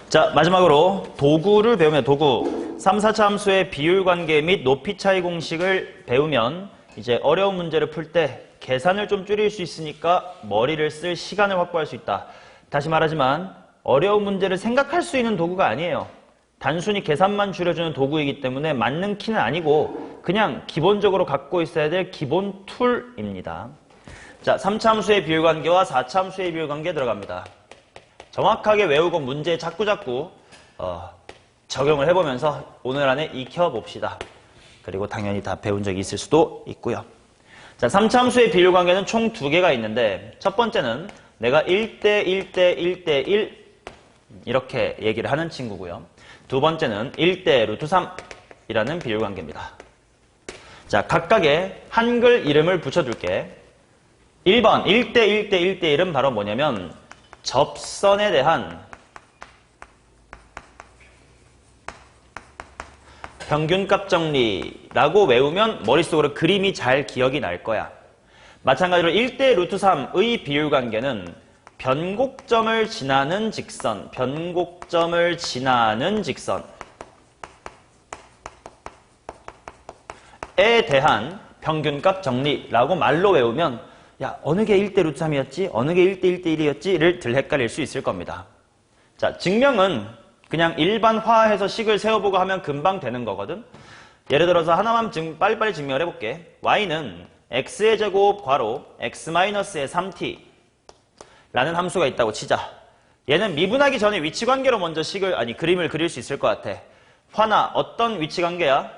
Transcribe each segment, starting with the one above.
자, 마지막으로 도구를 배우면 도구. 3, 4차 함수의 비율 관계 및 높이 차이 공식을 배우면 이제 어려운 문제를 풀 때 계산을 좀 줄일 수 있으니까 머리를 쓸 시간을 확보할 수 있다. 다시 말하지만 어려운 문제를 생각할 수 있는 도구가 아니에요. 단순히 계산만 줄여주는 도구이기 때문에 맞는 키는 아니고 그냥 기본적으로 갖고 있어야 될 기본 툴입니다. 자, 3차 함수의 비율 관계와 4차 함수의 비율 관계 들어갑니다. 정확하게 외우고 문제에 자꾸자꾸 적용을 해보면서 오늘 안에 익혀봅시다. 그리고 당연히 다 배운 적이 있을 수도 있고요. 자, 3차 함수의 비율 관계는 총 2개가 있는데 첫 번째는 내가 1대 1대 1대 1 이렇게 얘기를 하는 친구고요. 두 번째는 1대 루트 3이라는 비율 관계입니다. 자, 각각의 한글 이름을 붙여줄게. 1번 1대 1대 1대 1은 바로 뭐냐면 접선에 대한 평균값 정리라고 외우면 머릿속으로 그림이 잘 기억이 날 거야. 마찬가지로 1대 루트 3의 비율 관계는 변곡점을 지나는 직선, 변곡점을 지나는 직선에 대한 평균값 정리라고 말로 외우면 야, 어느 게 1대 루트 3이었지? 어느 게 1대 1대 1이었지?를 들 헷갈릴 수 있을 겁니다. 자, 증명은 그냥 일반화해서 식을 세워보고 하면 금방 되는 거거든. 예를 들어서 하나만 빨리빨리 증명을 해볼게. y는 x의 제곱 괄호 x-의 3t 라는 함수가 있다고 치자. 얘는 미분하기 전에 위치관계로 먼저 그림을 그릴 수 있을 것 같아. 화나 어떤 위치관계야?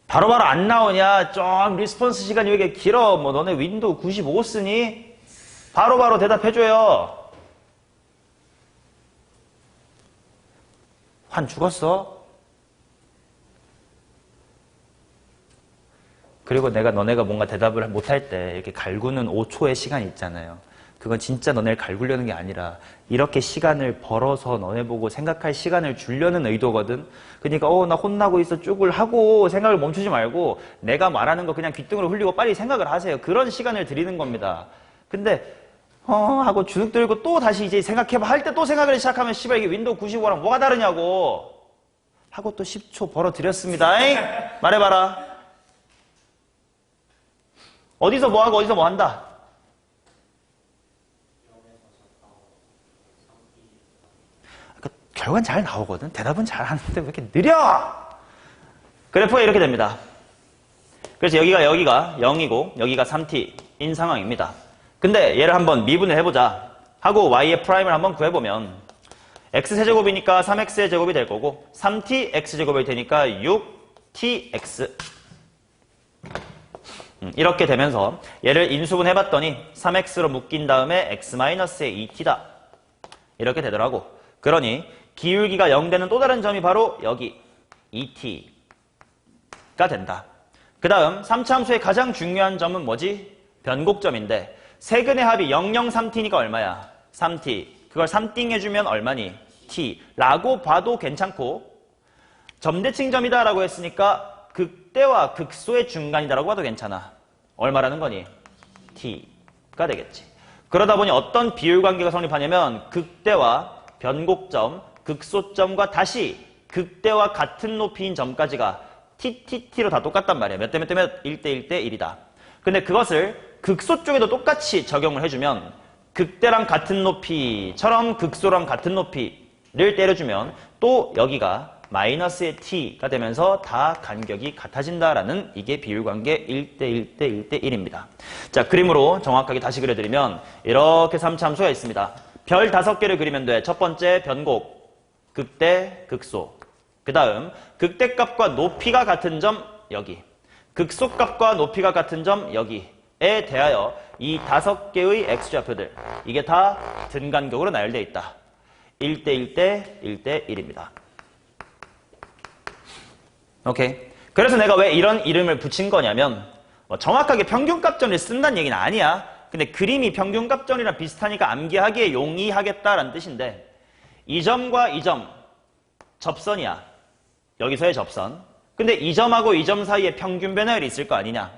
바로바로 안 나오냐? 좀 리스폰스 시간이 왜 이렇게 길어? 뭐 너네 윈도우 95 쓰니? 바로바로 대답해줘요. 환 죽었어? 그리고 너네가 뭔가 대답을 못할 때 이렇게 갈구는 5초의 시간이 있잖아요. 그건 진짜 너네를 갈구려는 게 아니라 이렇게 시간을 벌어서 너네 보고 생각할 시간을 주려는 의도거든. 그러니까 나 혼나고 있어 쭉을 하고 생각을 멈추지 말고 내가 말하는 거 그냥 귓등으로 흘리고 빨리 생각을 하세요. 그런 시간을 드리는 겁니다. 근데 하고 주눅 들고 또 다시 이제 생각해봐 할 때 또 생각을 시작하면 씨발 이게 윈도우 95랑 뭐가 다르냐고 하고 또 10초 벌어드렸습니다. 에잉? 말해봐라. 어디서 뭐 하고 어디서 뭐 한다? 결과는 잘 나오거든. 대답은 잘 하는데 왜 이렇게 느려? 그래프가 이렇게 됩니다. 그래서 여기가 0이고 여기가 3t인 상황입니다. 근데 얘를 한번 미분을 해보자 하고 y의 프라임을 한번 구해보면 x세제곱이니까 3x의 제곱이 될 거고 3tx제곱이 되니까 6tx 이렇게 되면서 얘를 인수분 해봤더니 3x로 묶인 다음에 x-의 2t다 이렇게 되더라고. 그러니 기울기가 0되는 또 다른 점이 바로 여기 2t가 된다. 그 다음 3차 함수의 가장 중요한 점은 뭐지? 변곡점인데 세근의 합이 0, 0, 3t니까 얼마야? 3t. 그걸 3띵 해주면 얼마니? t. 라고 봐도 괜찮고 점대칭점이다 라고 했으니까 극대와 극소의 중간이다 라고 봐도 괜찮아. 얼마라는 거니? t가 되겠지. 그러다 보니 어떤 비율관계가 성립하냐면 극대와 변곡점, 극소점과 다시 극대와 같은 높이인 점까지가 t로 다 똑같단 말이야. 몇 대 몇 대 몇? 1대 1대 1이다. 근데 그것을 극소 쪽에도 똑같이 적용을 해주면 극대랑 같은 높이처럼 극소랑 같은 높이를 때려주면 또 여기가 마이너스의 t가 되면서 다 간격이 같아진다라는 이게 비율관계 1대 1대 1대 1입니다. 자, 그림으로 정확하게 다시 그려드리면 이렇게 3차 함수가 있습니다. 별 5개를 그리면 돼. 첫 번째 변곡, 극대, 극소. 그 다음 극대값과 높이가 같은 점 여기, 극소값과 높이가 같은 점 여기에 대하여 이 5개의 x좌표들 이게 다 등간격으로 나열되어 있다. 1대 1대 1대 1입니다. 오케이. 그래서 내가 왜 이런 이름을 붙인 거냐면 정확하게 평균값 정리를 쓴다는 얘기는 아니야. 근데 그림이 평균값 정리랑 비슷하니까 암기하기에 용이하겠다라는 뜻인데 이 점과 이 점 접선이야. 여기서의 접선. 근데 이 점하고 이 점 사이에 평균 변화율이 있을 거 아니냐.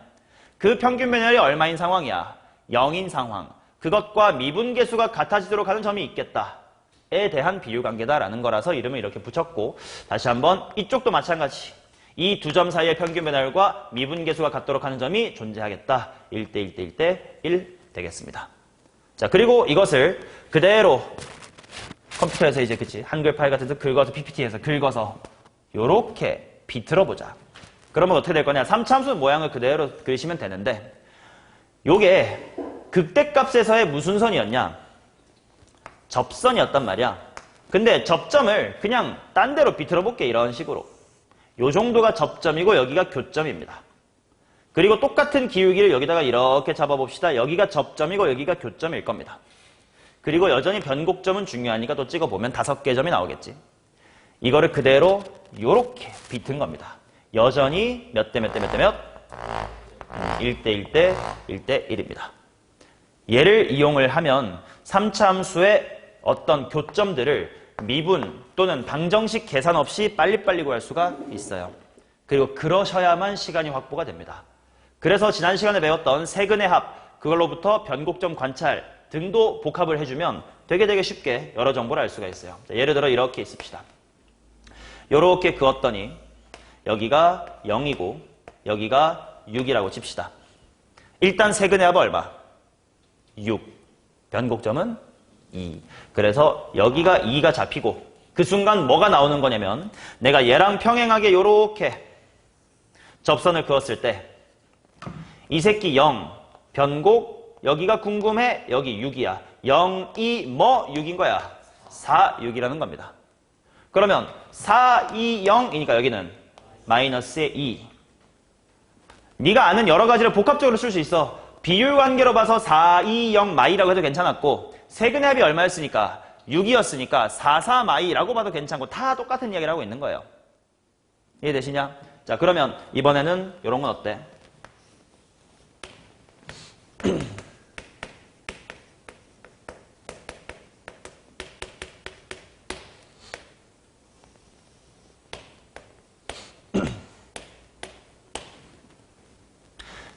그 평균 변열이 얼마인 상황이야? 0인 상황. 그것과 미분계수가 같아지도록 하는 점이 있겠다에 대한 비율관계다라는 거라서 이름을 이렇게 붙였고, 다시 한번 이쪽도 마찬가지. 이 두 점 사이의 평균 변열과 미분계수가 같도록 하는 점이 존재하겠다. 1대 1대 1대 1 되겠습니다. 자, 그리고 이것을 그대로 컴퓨터에서 이제 그치 한글 파일 같은 데서 긁어서 PPT에서 긁어서 요렇게 비틀어 보자. 그러면 어떻게 될 거냐? 3차함수 모양을 그대로 그리시면 되는데, 요게 극대값에서의 무슨 선이었냐? 접선이었단 말이야. 근데 접점을 그냥 딴 데로 비틀어 볼게. 이런 식으로. 요 정도가 접점이고 여기가 교점입니다. 그리고 똑같은 기울기를 여기다가 이렇게 잡아봅시다. 여기가 접점이고 여기가 교점일 겁니다. 그리고 여전히 변곡점은 중요하니까 또 찍어보면 5개 점이 나오겠지. 이거를 그대로 요렇게 비튼 겁니다. 여전히 몇 대 몇 대 몇 대 몇? 1대 1대 1대 1입니다. 얘를 이용을 하면 3차 함수의 어떤 교점들을 미분 또는 방정식 계산 없이 빨리빨리 구할 수가 있어요. 그리고 그러셔야만 시간이 확보가 됩니다. 그래서 지난 시간에 배웠던 세근의 합, 그걸로부터 변곡점 관찰 등도 복합을 해주면 되게 쉽게 여러 정보를 알 수가 있어요. 예를 들어 이렇게 있읍시다. 요렇게 그었더니 여기가 0이고 여기가 6이라고 칩시다. 일단 세근의 합은 얼마? 6. 변곡점은 2. 그래서 여기가 2가 잡히고 그 순간 뭐가 나오는 거냐면 내가 얘랑 평행하게 요렇게 접선을 그었을 때 이 새끼 0, 변곡, 여기가 궁금해, 여기 6이야. 0, 2, 뭐 6인 거야? 4, 6이라는 겁니다. 그러면 4, 2, 0이니까 여기는 마이너스의 2. 네가 아는 여러 가지를 복합적으로 쓸 수 있어. 비율관계로 봐서 4, 2, 0 마이라고 해도 괜찮았고 세근의 합이 얼마였으니까? 6이었으니까 4, 4 마이라고 봐도 괜찮고 다 똑같은 이야기를 하고 있는 거예요. 이해되시냐? 자, 그러면 이번에는 이런 건 어때?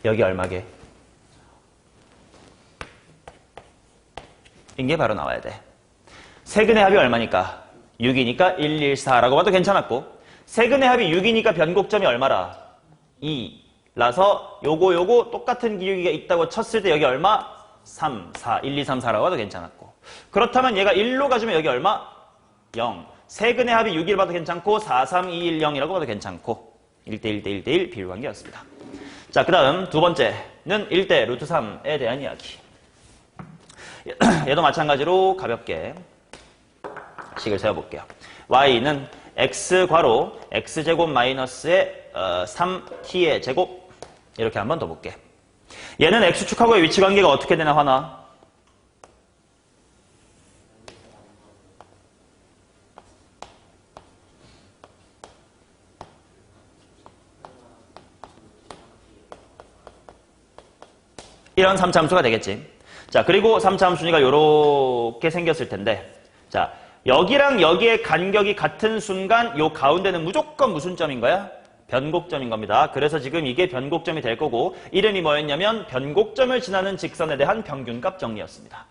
여기 얼마게? 이게 바로 나와야 돼. 세근의 합이 얼마니까? 6이니까 114라고 봐도 괜찮았고 세근의 합이 6이니까 변곡점이 얼마라? 2라서 요거 똑같은 기울기가 있다고 쳤을 때 여기 얼마? 3, 4, 1, 2, 3, 4라고 봐도 괜찮았고 그렇다면 얘가 1로 가주면 여기 얼마? 0. 세근의 합이 6일 봐도 괜찮고 4, 3, 2, 1, 0이라고 봐도 괜찮고 1대 1대 1대 1 비율관계였습니다. 자, 그 다음 두 번째는 1대 루트 3에 대한 이야기. 얘도 마찬가지로 가볍게 식을 세워볼게요. y는 x 괄호 x제곱 마이너스의 3t의 제곱 이렇게 한번 더 볼게. 얘는 x축하고의 위치관계가 어떻게 되나 하나? 이런 3차 함수가 되겠지. 자, 그리고 3차 함수니까 요렇게 생겼을 텐데 자, 여기랑 여기의 간격이 같은 순간 요 가운데는 무조건 무슨 점인 거야? 변곡점인 겁니다. 그래서 지금 이게 변곡점이 될 거고 이름이 뭐였냐면 변곡점을 지나는 직선에 대한 평균값 정리였습니다.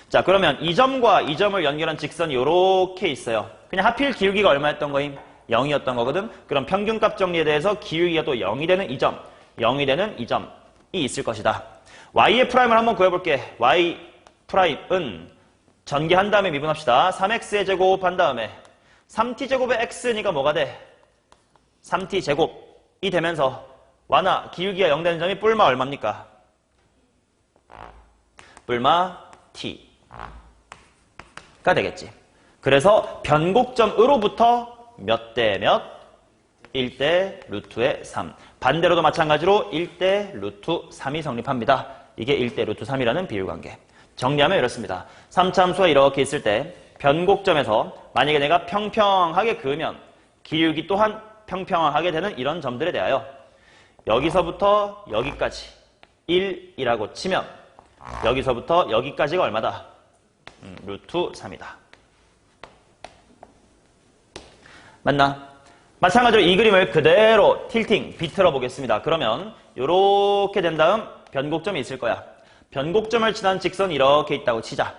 자, 그러면 이 점과 이 점을 연결한 직선이 요렇게 있어요. 그냥 하필 기울기가 얼마였던 거임? 0이었던 거거든. 그럼 평균값 정리에 대해서 기울기가 또 0이 되는 이 점, 0이 되는 이 점이 있을 것이다. y의 프라임을 한번 구해볼게. y 프라임은 전개한 다음에 미분합시다. 3x의 제곱 한 다음에 3t제곱의 x니까 뭐가 돼? 3t제곱이 되면서 완화 기울기가 0 되는 점이 뿔마 얼마입니까? 뿔마 t가 되겠지. 그래서 변곡점으로부터 몇 대 몇? 1대 루트의 3. 반대로도 마찬가지로 1대 루트 3이 성립합니다. 이게 1대 루트 3이라는 비율관계. 정리하면 이렇습니다. 3차 함수가 이렇게 있을 때 변곡점에서 만약에 내가 평평하게 그으면 기울기 또한 평평하게 되는 이런 점들에 대하여 여기서부터 여기까지 1이라고 치면 여기서부터 여기까지가 얼마다? 루트 3이다. 맞나? 마찬가지로 이 그림을 그대로 틸팅, 비틀어 보겠습니다. 그러면 요렇게 된 다음 변곡점이 있을 거야. 변곡점을 지난 직선이 이렇게 있다고 치자.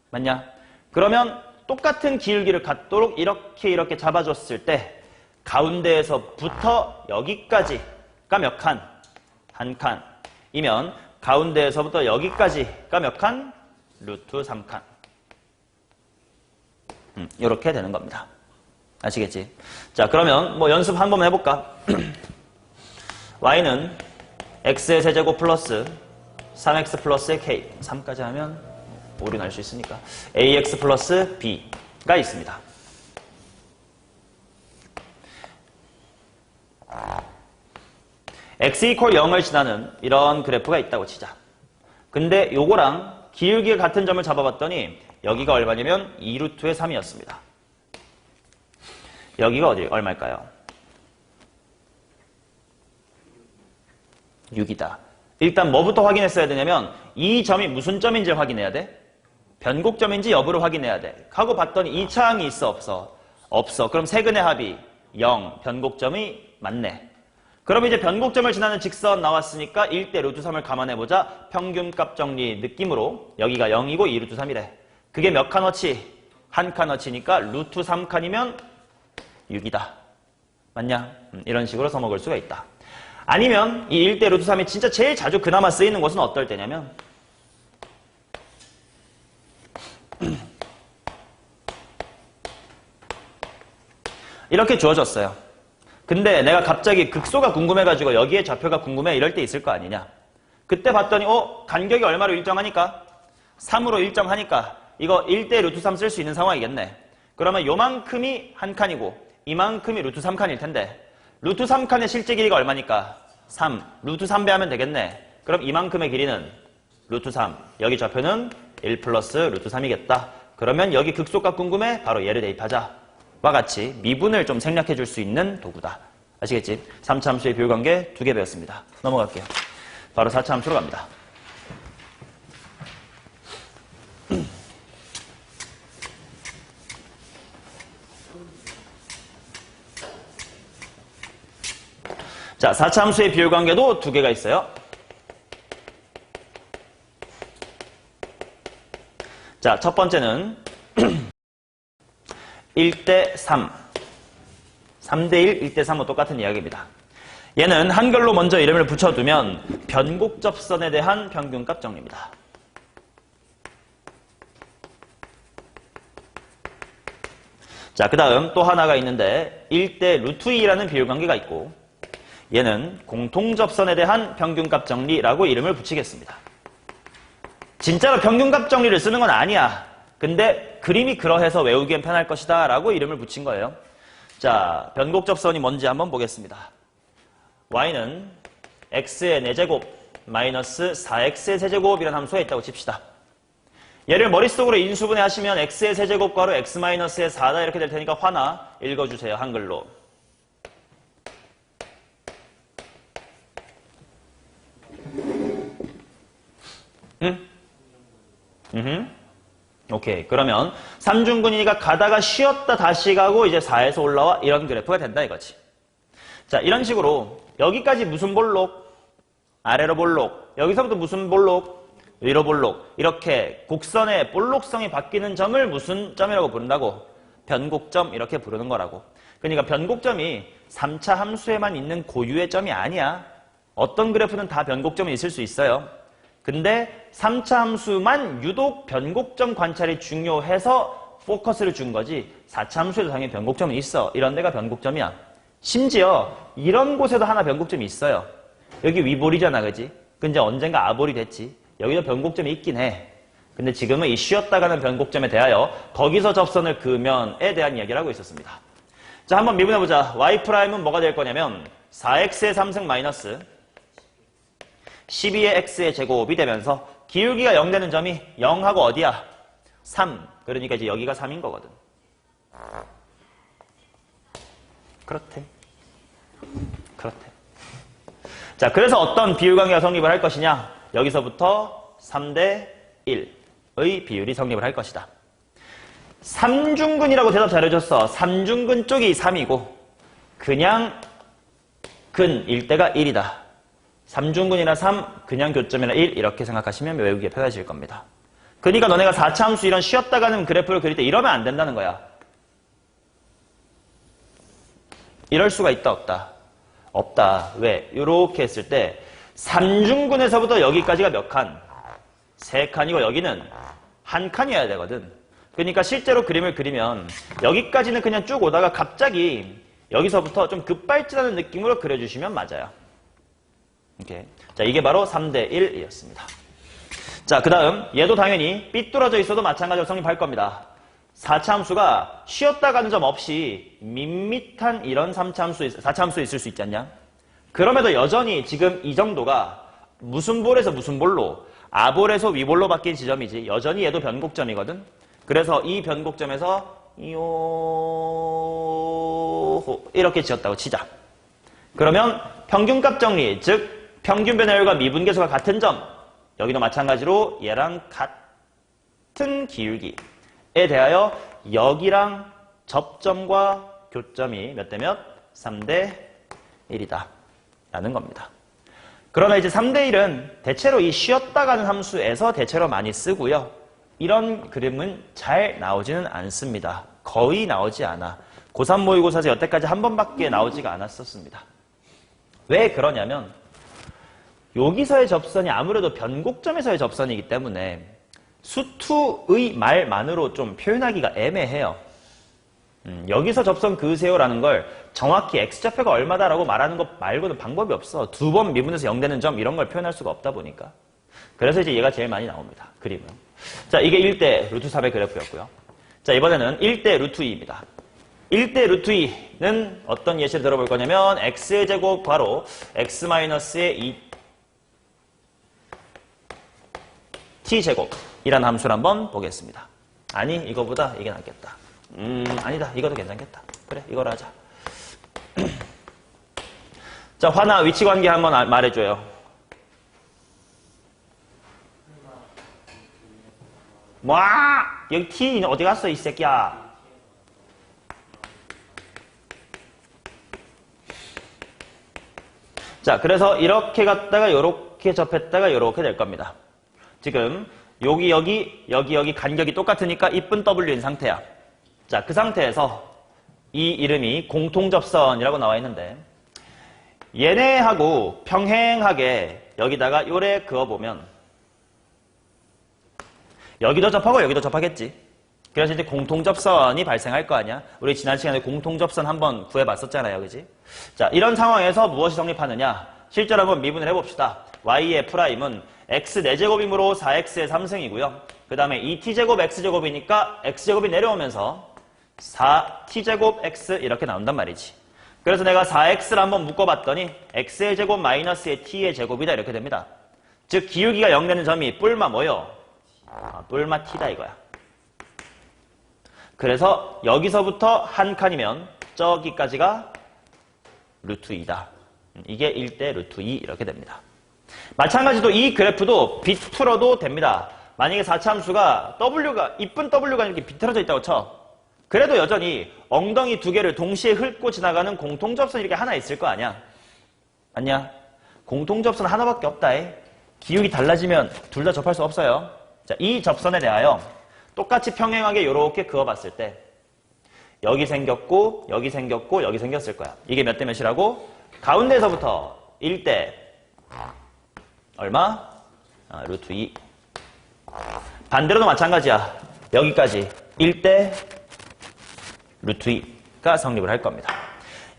맞냐? 그러면 똑같은 기울기를 갖도록 이렇게 잡아줬을 때 가운데에서부터 여기까지가 몇 칸? 한 칸. 이면 가운데에서부터 여기까지가 몇 칸? 루트 3칸. 이렇게 되는 겁니다. 아시겠지? 자, 그러면 뭐 연습 한번 해볼까? y는 x의 세제곱 플러스 3x 플러스 k. 3까지 하면 오류 날 수 있으니까 ax 플러스 b가 있습니다. x 이퀄 0을 지나는 이런 그래프가 있다고 치자. 근데 요거랑 기울기가 같은 점을 잡아봤더니 여기가 얼마냐면 2루트의 3이었습니다. 여기가 얼마일까요? 6이다. 일단 뭐부터 확인했어야 되냐면 이 점이 무슨 점인지 확인해야 돼? 변곡점인지 여부를 확인해야 돼. 하고 봤더니 이 차항이 있어 없어? 없어. 그럼 세근의 합이 0, 변곡점이 맞네. 그럼 이제 변곡점을 지나는 직선 나왔으니까 1대 루트 3을 감안해보자. 평균값 정리 느낌으로 여기가 0이고 2루트 3이래. 그게 몇 칸어치? 한 칸어치니까 루트 3칸이면 6이다. 맞냐? 이런 식으로 써먹을 수가 있다. 아니면 이 1대 루트 3이 진짜 제일 자주 그나마 쓰이는 것은 어떨 때냐면 이렇게 주어졌어요. 근데 내가 갑자기 극소가 궁금해가지고 여기에 좌표가 궁금해 이럴 때 있을 거 아니냐. 그때 봤더니 간격이 얼마로 일정하니까 3으로 일정하니까 이거 1대 루트 3 쓸 수 있는 상황이겠네. 그러면 요만큼이 한 칸이고 이만큼이 루트 3칸일 텐데 루트 3칸의 실제 길이가 얼마니까 3. 루트 3배하면 되겠네. 그럼 이만큼의 길이는 루트 3. 여기 좌표는 1 플러스 루트 3이겠다. 그러면 여기 극소값 궁금해? 바로 얘를 대입하자. 와 같이 미분을 좀 생략해 줄 수 있는 도구다. 아시겠지? 3차 함수의 비율관계 2개 배웠습니다. 넘어갈게요. 바로 4차 함수로 갑니다. 자, 4차 함수의 비율관계도 2개가 있어요. 자, 첫 번째는 1대 3. 3대 1, 1대 3은 똑같은 이야기입니다. 얘는 한글로 먼저 이름을 붙여두면 변곡접선에 대한 평균값 정리입니다. 자, 그 다음 또 하나가 있는데 1대 루트 2라는 비율관계가 있고 얘는 공통접선에 대한 평균값 정리라고 이름을 붙이겠습니다. 진짜로 평균값 정리를 쓰는 건 아니야. 근데 그림이 그러해서 외우기엔 편할 것이다 라고 이름을 붙인 거예요. 자, 변곡접선이 뭔지 한번 보겠습니다. y는 x의 4제곱 마이너스 4x의 세제곱이라는 함수가 있다고 칩시다. 얘를 머릿속으로 인수분해 하시면 x의 세제곱 괄호 x 마이너스의 4다 이렇게 될 테니까 화나 읽어주세요. 한글로. 오케이. 그러면 3중근이니까 가다가 쉬었다 다시 가고 이제 4에서 올라와 이런 그래프가 된다 이거지. 자, 이런 식으로 여기까지 무슨 볼록? 아래로 볼록. 여기서부터 무슨 볼록? 위로 볼록. 이렇게 곡선의 볼록성이 바뀌는 점을 무슨 점이라고 부른다고? 변곡점 이렇게 부르는 거라고. 그러니까 변곡점이 3차 함수에만 있는 고유의 점이 아니야. 어떤 그래프는 다 변곡점이 있을 수 있어요. 근데 3차 함수만 유독 변곡점 관찰이 중요해서 포커스를 준 거지 4차 함수에도 당연히 변곡점이 있어. 이런 데가 변곡점이야. 심지어 이런 곳에도 하나 변곡점이 있어요. 여기 위볼이잖아, 그지? 근데 언젠가 아볼이 됐지. 여기도 변곡점이 있긴 해. 근데 지금은 이 쉬었다 가는 변곡점에 대하여 거기서 접선을 그으면에 대한 이야기를 하고 있었습니다. 자, 한번 미분해보자. y''은 뭐가 될 거냐면 4x의 3승 마이너스 12의 x의 제곱이 되면서 기울기가 0 되는 점이 0하고 어디야? 3. 그러니까 이제 여기가 3인 거거든. 그렇대. 자, 그래서 어떤 비율관계가 성립을 할 것이냐? 여기서부터 3대 1의 비율이 성립을 할 것이다. 3중근이라고 대답 잘해줬어. 3중근 쪽이 3이고 그냥 근일 때가 1이다. 3중근이나 3, 그냥 교점이나 1 이렇게 생각하시면 외우기에 편해질 겁니다. 그러니까 너네가 4차 함수 이런 쉬었다 가는 그래프를 그릴 때 이러면 안 된다는 거야. 이럴 수가 있다 없다? 없다. 왜? 이렇게 했을 때 3중근에서부터 여기까지가 몇 칸? 3칸이고 여기는 1칸이어야 되거든. 그러니까 실제로 그림을 그리면 여기까지는 그냥 쭉 오다가 갑자기 여기서부터 좀 급발진하는 느낌으로 그려주시면 맞아요. 이렇게. 자, 이게 바로 3대 1이었습니다. 자, 그 다음 얘도 당연히 삐뚤어져 있어도 마찬가지로 성립할 겁니다. 4차 함수가 쉬었다 가는 점 없이 밋밋한 이런 4차 함수 있을 수 있지 않냐? 그럼에도 여전히 지금 이 정도가 무슨 볼에서 무슨 볼로 아볼에서 위볼로 바뀐 지점이지 여전히 얘도 변곡점이거든. 그래서 이 변곡점에서 이렇게 지었다고 치자. 그러면 평균값 정리, 즉 평균 변화율과 미분계수가 같은 점, 여기도 마찬가지로 얘랑 같은 기울기에 대하여 여기랑 접점과 교점이 몇 대 몇? 3대 1이다 라는 겁니다. 그러나 이제 3대 1은 대체로 이 쉬었다 가는 함수에서 대체로 많이 쓰고요. 이런 그림은 잘 나오지는 않습니다. 거의 나오지 않아. 고3 모의고사에서 여태까지 한 번밖에 나오지가 않았었습니다. 왜 그러냐면 여기서의 접선이 아무래도 변곡점에서의 접선이기 때문에 수투의 말만으로 좀 표현하기가 애매해요. 여기서 접선 그으세요라는 걸 정확히 x좌표가 얼마다라고 말하는 것 말고는 방법이 없어. 2번 미분에서 0되는 점 이런 걸 표현할 수가 없다 보니까. 그래서 이제 얘가 제일 많이 나옵니다. 그림은. 자, 이게 1대 루트 3의 그래프였고요. 자, 이번에는 1대 루트 2입니다. 1대 루트 2는 어떤 예시를 들어볼 거냐면 x제곱 괄호 x-의 2t제곱이라는 함수를 한번 보겠습니다. 아니, 이거보다 이게 낫겠다. 아니다. 이것도 괜찮겠다. 그래, 이걸 하자. 자, 화나 위치관계 한번 말해줘요. 뭐? 여기 T 어디 갔어, 이 새끼야? 자, 그래서 이렇게 갔다가 이렇게 접했다가 이렇게 될 겁니다. 지금 여기 간격이 똑같으니까 이쁜 W인 상태야. 자, 그 상태에서 이 이름이 공통접선이라고 나와 있는데 얘네하고 평행하게 여기다가 요래 그어보면 여기도 접하고 여기도 접하겠지. 그래서 이제 공통접선이 발생할 거 아니야. 우리 지난 시간에 공통접선 한번 구해봤었잖아요. 그지? 자, 이런 상황에서 무엇이 성립하느냐. 실제로 한번 미분을 해봅시다. y의 프라임은 x 4제곱이므로 4x의 3승이고요. 그 다음에 2t제곱 x제곱이니까 x제곱이 내려오면서 4t제곱 x 이렇게 나온단 말이지. 그래서 내가 4x를 한번 묶어봤더니 x의 제곱 마이너스의 t의 제곱이다 이렇게 됩니다. 즉 기울기가 0 되는 점이 뿔마 뭐요? 뿔마 t다 이거야. 그래서 여기서부터 한 칸이면 저기까지가 루트 2다. 이게 1대 루트 2 이렇게 됩니다. 마찬가지로 이 그래프도 비틀어도 됩니다. 만약에 4차 함수가 이쁜 W가 이렇게 비틀어져 있다고 쳐. 그래도 여전히 엉덩이 두 개를 동시에 훑고 지나가는 공통접선 이렇게 하나 있을 거 아니야? 아니야? 공통접선 하나밖에 없다. 기울기 달라지면 둘 다 접할 수 없어요. 자, 이 접선에 대하여 똑같이 평행하게 이렇게 그어봤을 때 여기 생겼고 여기 생겼고 여기 생겼을 거야. 이게 몇 대 몇이라고? 가운데에서부터 1대 얼마? 루트 2. 반대로도 마찬가지야. 여기까지 1대 루트 2가 성립을 할 겁니다.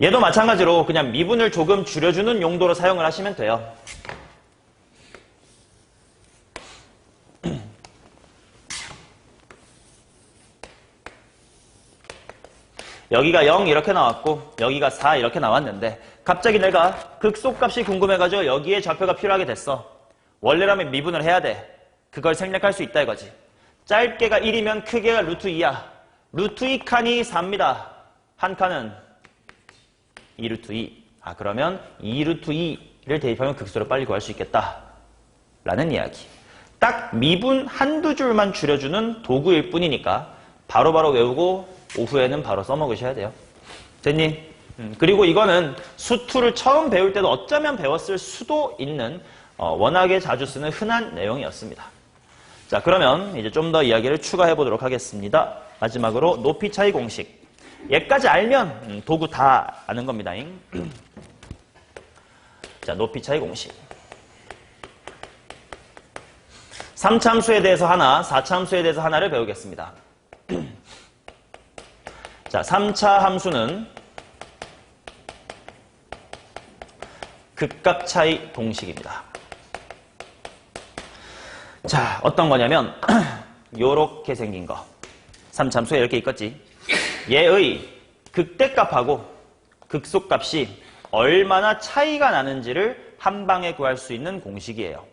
얘도 마찬가지로 그냥 미분을 조금 줄여주는 용도로 사용을 하시면 돼요. 여기가 0 이렇게 나왔고 여기가 4 이렇게 나왔는데 갑자기 내가 극소값이 궁금해가지고 여기에 좌표가 필요하게 됐어. 원래라면 미분을 해야 돼. 그걸 생략할 수 있다 이거지. 짧게가 1이면 크게가 루트 2야. 루트 2칸이 4입니다. 한 칸은 2루트 2. 그러면 2루트 2를 대입하면 극소를 빨리 구할 수 있겠다. 라는 이야기. 딱 미분 한두 줄만 줄여주는 도구일 뿐이니까 바로바로 외우고 오후에는 바로 써먹으셔야 돼요. 됐니? 그리고 이거는 수2를 처음 배울 때도 어쩌면 배웠을 수도 있는 워낙에 자주 쓰는 흔한 내용이었습니다. 자, 그러면 이제 좀 더 이야기를 추가해 보도록 하겠습니다. 마지막으로 높이 차이 공식. 얘까지 알면 도구 다 아는 겁니다. 자, 높이 차이 공식. 3차 함수에 대해서 하나, 4차 함수에 대해서 하나를 배우겠습니다. 자, 3차 함수는 극값 차이 공식입니다. 자, 어떤 거냐면 요렇게 생긴 거. 3차 함수에 이렇게 있겠지. 얘의 극대값하고 극소값이 얼마나 차이가 나는지를 한 방에 구할 수 있는 공식이에요.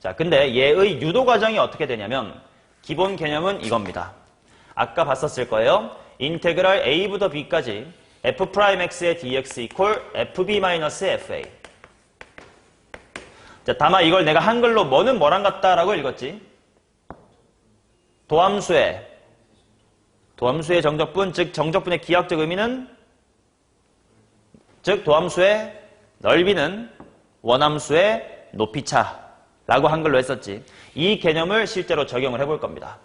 자, 근데 얘의 유도 과정이 어떻게 되냐면 기본 개념은 이겁니다. 아까 봤었을 거예요. 인테그랄 a부터 b까지 f'x의 dx 이퀄 fb-fa. 자, 다만 이걸 내가 한글로 뭐는 뭐랑 같다라고 읽었지? 도함수의 정적분, 즉 정적분의 기하학적 의미는 즉 도함수의 넓이는 원함수의 높이차라고 한글로 했었지. 이 개념을 실제로 적용을 해볼 겁니다.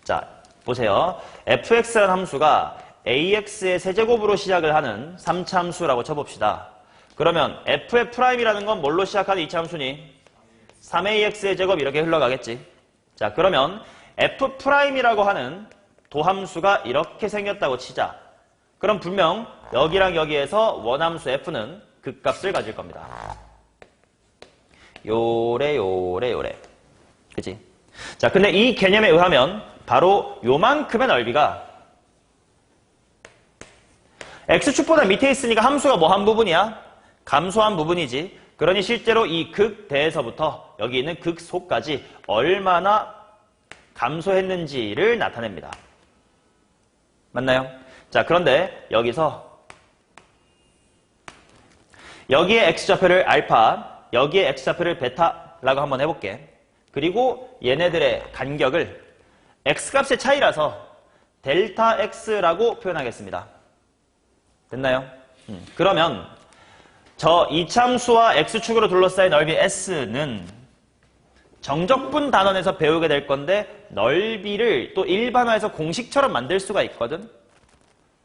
자, 보세요. fx라는 함수가 ax의 세제곱으로 시작을 하는 3차 함수라고 쳐봅시다. 그러면 f'이라는 건 뭘로 시작하는 2차 함수니? 3ax의 제곱 이렇게 흘러가겠지. 자, 그러면 f'이라고 하는 도함수가 이렇게 생겼다고 치자. 그럼 분명 여기랑 여기에서 원함수 f는 극값을 가질 겁니다. 요래. 그치? 자, 근데 이 개념에 의하면 바로 요만큼의 넓이가 x축보다 밑에 있으니까 함수가 뭐 한 부분이야? 감소한 부분이지. 그러니 실제로 이 극대에서부터 여기 있는 극소까지 얼마나 감소했는지를 나타냅니다. 맞나요? 자, 그런데 여기서 여기에 x좌표를 알파, 여기에 x좌표를 베타라고 한번 해볼게. 그리고 얘네들의 간격을 x값의 차이라서 델타 x라고 표현하겠습니다. 됐나요? 그러면 저 이참수와 x축으로 둘러싸인 넓이 s는 정적분 단원에서 배우게 될 건데 넓이를 또 일반화해서 공식처럼 만들 수가 있거든.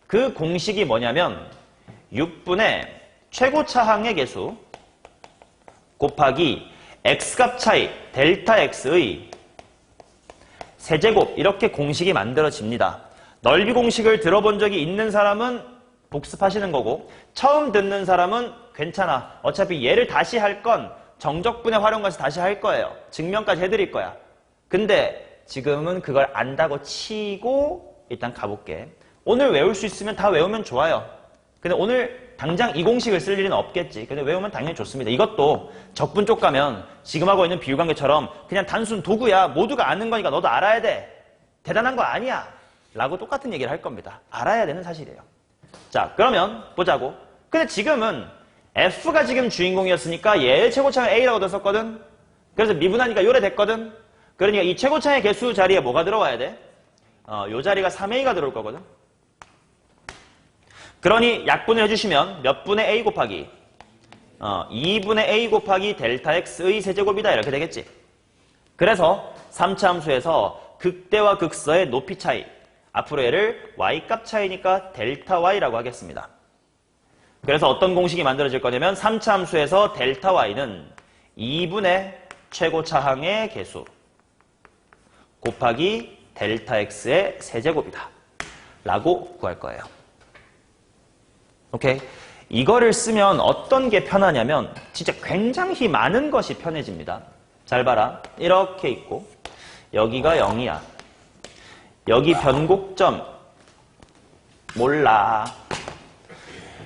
그 공식이 뭐냐면 6분의 최고차항의 개수 곱하기 x값 차이 델타 x의 세제곱 이렇게 공식이 만들어집니다. 넓이 공식을 들어본 적이 있는 사람은 복습하시는 거고 처음 듣는 사람은 괜찮아. 어차피 얘를 다시 할 건 정적분의 활용까지 다시 할 거예요. 증명까지 해드릴 거야. 근데 지금은 그걸 안다고 치고 일단 가볼게. 오늘 외울 수 있으면 다 외우면 좋아요. 근데 오늘 당장 이 공식을 쓸 일은 없겠지. 근데 외우면 당연히 좋습니다. 이것도 적분 쪽 가면 지금 하고 있는 비율관계처럼 그냥 단순 도구야. 모두가 아는 거니까 너도 알아야 돼. 대단한 거 아니야. 라고 똑같은 얘기를 할 겁니다. 알아야 되는 사실이에요. 자, 그러면 보자고. 근데 지금은 F가 지금 주인공이었으니까 얘의 최고차항 A라고 됐었거든. 그래서 미분하니까 요래 됐거든. 그러니까 이 최고차항의 개수 자리에 뭐가 들어와야 돼? 요 자리가 3A가 들어올 거거든. 그러니 약분을 해주시면 몇 분의 A 곱하기 2분의 A 곱하기 델타 X의 세제곱이다 이렇게 되겠지. 그래서 3차 함수에서 극대와 극서의 높이 차이 앞으로 얘를 Y값 차이니까 델타 Y라고 하겠습니다. 그래서 어떤 공식이 만들어질 거냐면 3차 함수에서 델타 Y는 2분의 최고차항의 개수 곱하기 델타 X의 세제곱이다 라고 구할 거예요. 오케이? 이거를 쓰면 어떤 게 편하냐면 진짜 굉장히 많은 것이 편해집니다. 잘 봐라. 이렇게 있고 여기가 0이야. 여기 변곡점 몰라.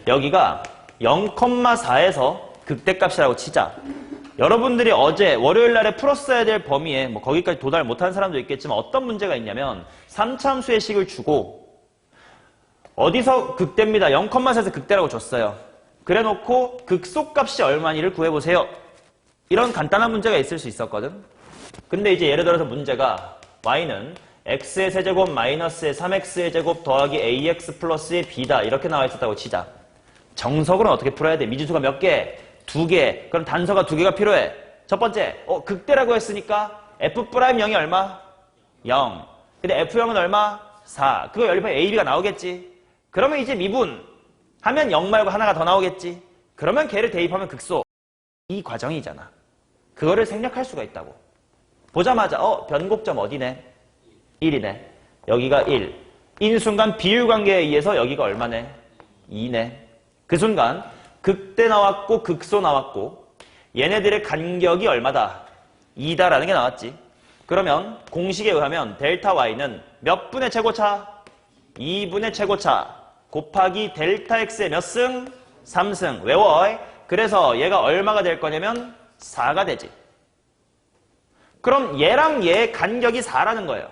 여기가 0,4에서 극대값이라고 치자. 여러분들이 어제 월요일 날에 풀었어야 될 범위에 뭐 거기까지 도달 못한 사람도 있겠지만 어떤 문제가 있냐면 3차 함수의 식을 주고 어디서 극대입니다. 0,4에서 극대라고 줬어요. 그래놓고 극소값이 얼마니를 구해보세요. 이런 간단한 문제가 있을 수 있었거든. 근데 이제 예를 들어서 문제가 y는 x의 세제곱 마이너스의 3x의 제곱 더하기 ax 플러스의 b다 이렇게 나와 있었다고 치자. 정석으로는 어떻게 풀어야 돼? 미지수가 몇 개? 2개. 그럼 단서가 2개가 필요해. 첫 번째, 극대라고 했으니까 F'0이 얼마? 0. 근데 F0은 얼마? 4. 그거 연립하면 AB가 나오겠지. 그러면 이제 미분 하면 0 말고 하나가 더 나오겠지. 그러면 걔를 대입하면 극소. 이 과정이잖아. 그거를 생략할 수가 있다고. 보자마자 변곡점 어디네? 1이네. 여기가 1. 인순간 비율관계에 의해서 여기가 얼마네? 2네. 그 순간 극대 나왔고 극소 나왔고 얘네들의 간격이 얼마다? 2다라는 게 나왔지. 그러면 공식에 의하면 델타 y는 몇 분의 최고차? 2분의 최고차 곱하기 델타 x의 몇 승? 3승. 외워. 그래서 얘가 얼마가 될 거냐면 4가 되지. 그럼 얘랑 얘의 간격이 4라는 거예요.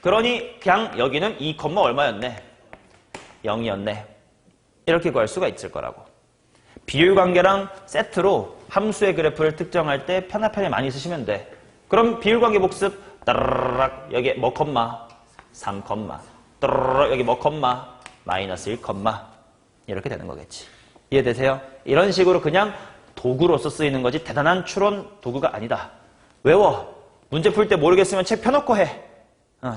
그러니 그냥 여기는 2, 얼마였네? 0이었네. 이렇게 구할 수가 있을 거라고. 비율관계랑 세트로 함수의 그래프를 특정할 때 편하게 많이 쓰시면 돼. 그럼 비율관계 복습 따르르락 여기 뭐 컴마 3 컴마 따르르락 여기 뭐 컴마 마이너스 1 컴마 이렇게 되는 거겠지. 이해되세요? 이런 식으로 그냥 도구로서 쓰이는 거지 대단한 추론 도구가 아니다. 외워. 문제 풀 때 모르겠으면 책 펴놓고 해.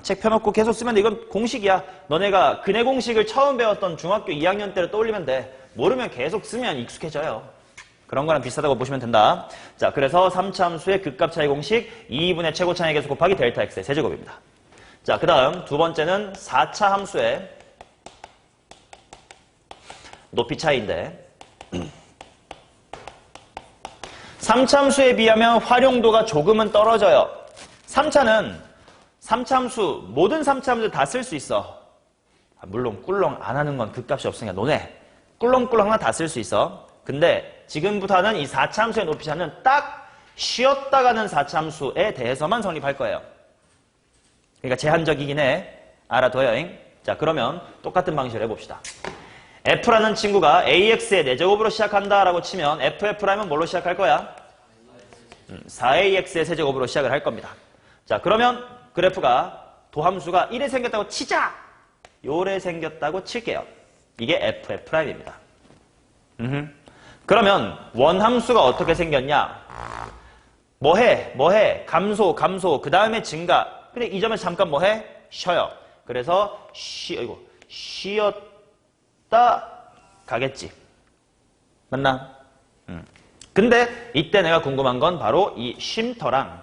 책 펴놓고 계속 쓰면 돼. 이건 공식이야. 너네가 근해 공식을 처음 배웠던 중학교 2학년 때를 떠올리면 돼. 모르면 계속 쓰면 익숙해져요. 그런 거랑 비슷하다고 보시면 된다. 자, 그래서 3차 함수의 극값 차이 공식 2분의 최고 차이 계수 곱하기 델타 x의 세제곱입니다. 자, 그 다음 두 번째는 4차 함수의 높이 차이인데 3차 함수에 비하면 활용도가 조금은 떨어져요. 3차 함수, 모든 3차 함수를 다 쓸 수 있어. 물론 꿀렁 안 하는 건 극값이 없으니까 너네 꿀렁꿀렁 하나 다 쓸 수 있어. 근데 지금부터는 이 4차 함수의 높이 차는 딱 쉬었다 가는 4차 함수에 대해서만 성립할 거예요. 그러니까 제한적이긴 해. 알아둬요. 자, 그러면 똑같은 방식으로 해봅시다. F라는 친구가 AX의 4제곱으로 시작한다라고 치면 FF라면 뭘로 시작할 거야? 4AX의 세제곱으로 시작을 할 겁니다. 자, 그러면 그래프가 도함수가 1에 생겼다고 치자! 요래 생겼다고 칠게요. 이게 FF'입니다. 그러면 원함수가 어떻게 생겼냐? 뭐해? 감소, 그 다음에 증가. 근데 이 점에서 잠깐 뭐해? 쉬어요. 그래서 쉬었다 가겠지. 맞나? 근데 이때 내가 궁금한 건 바로 이 쉼터랑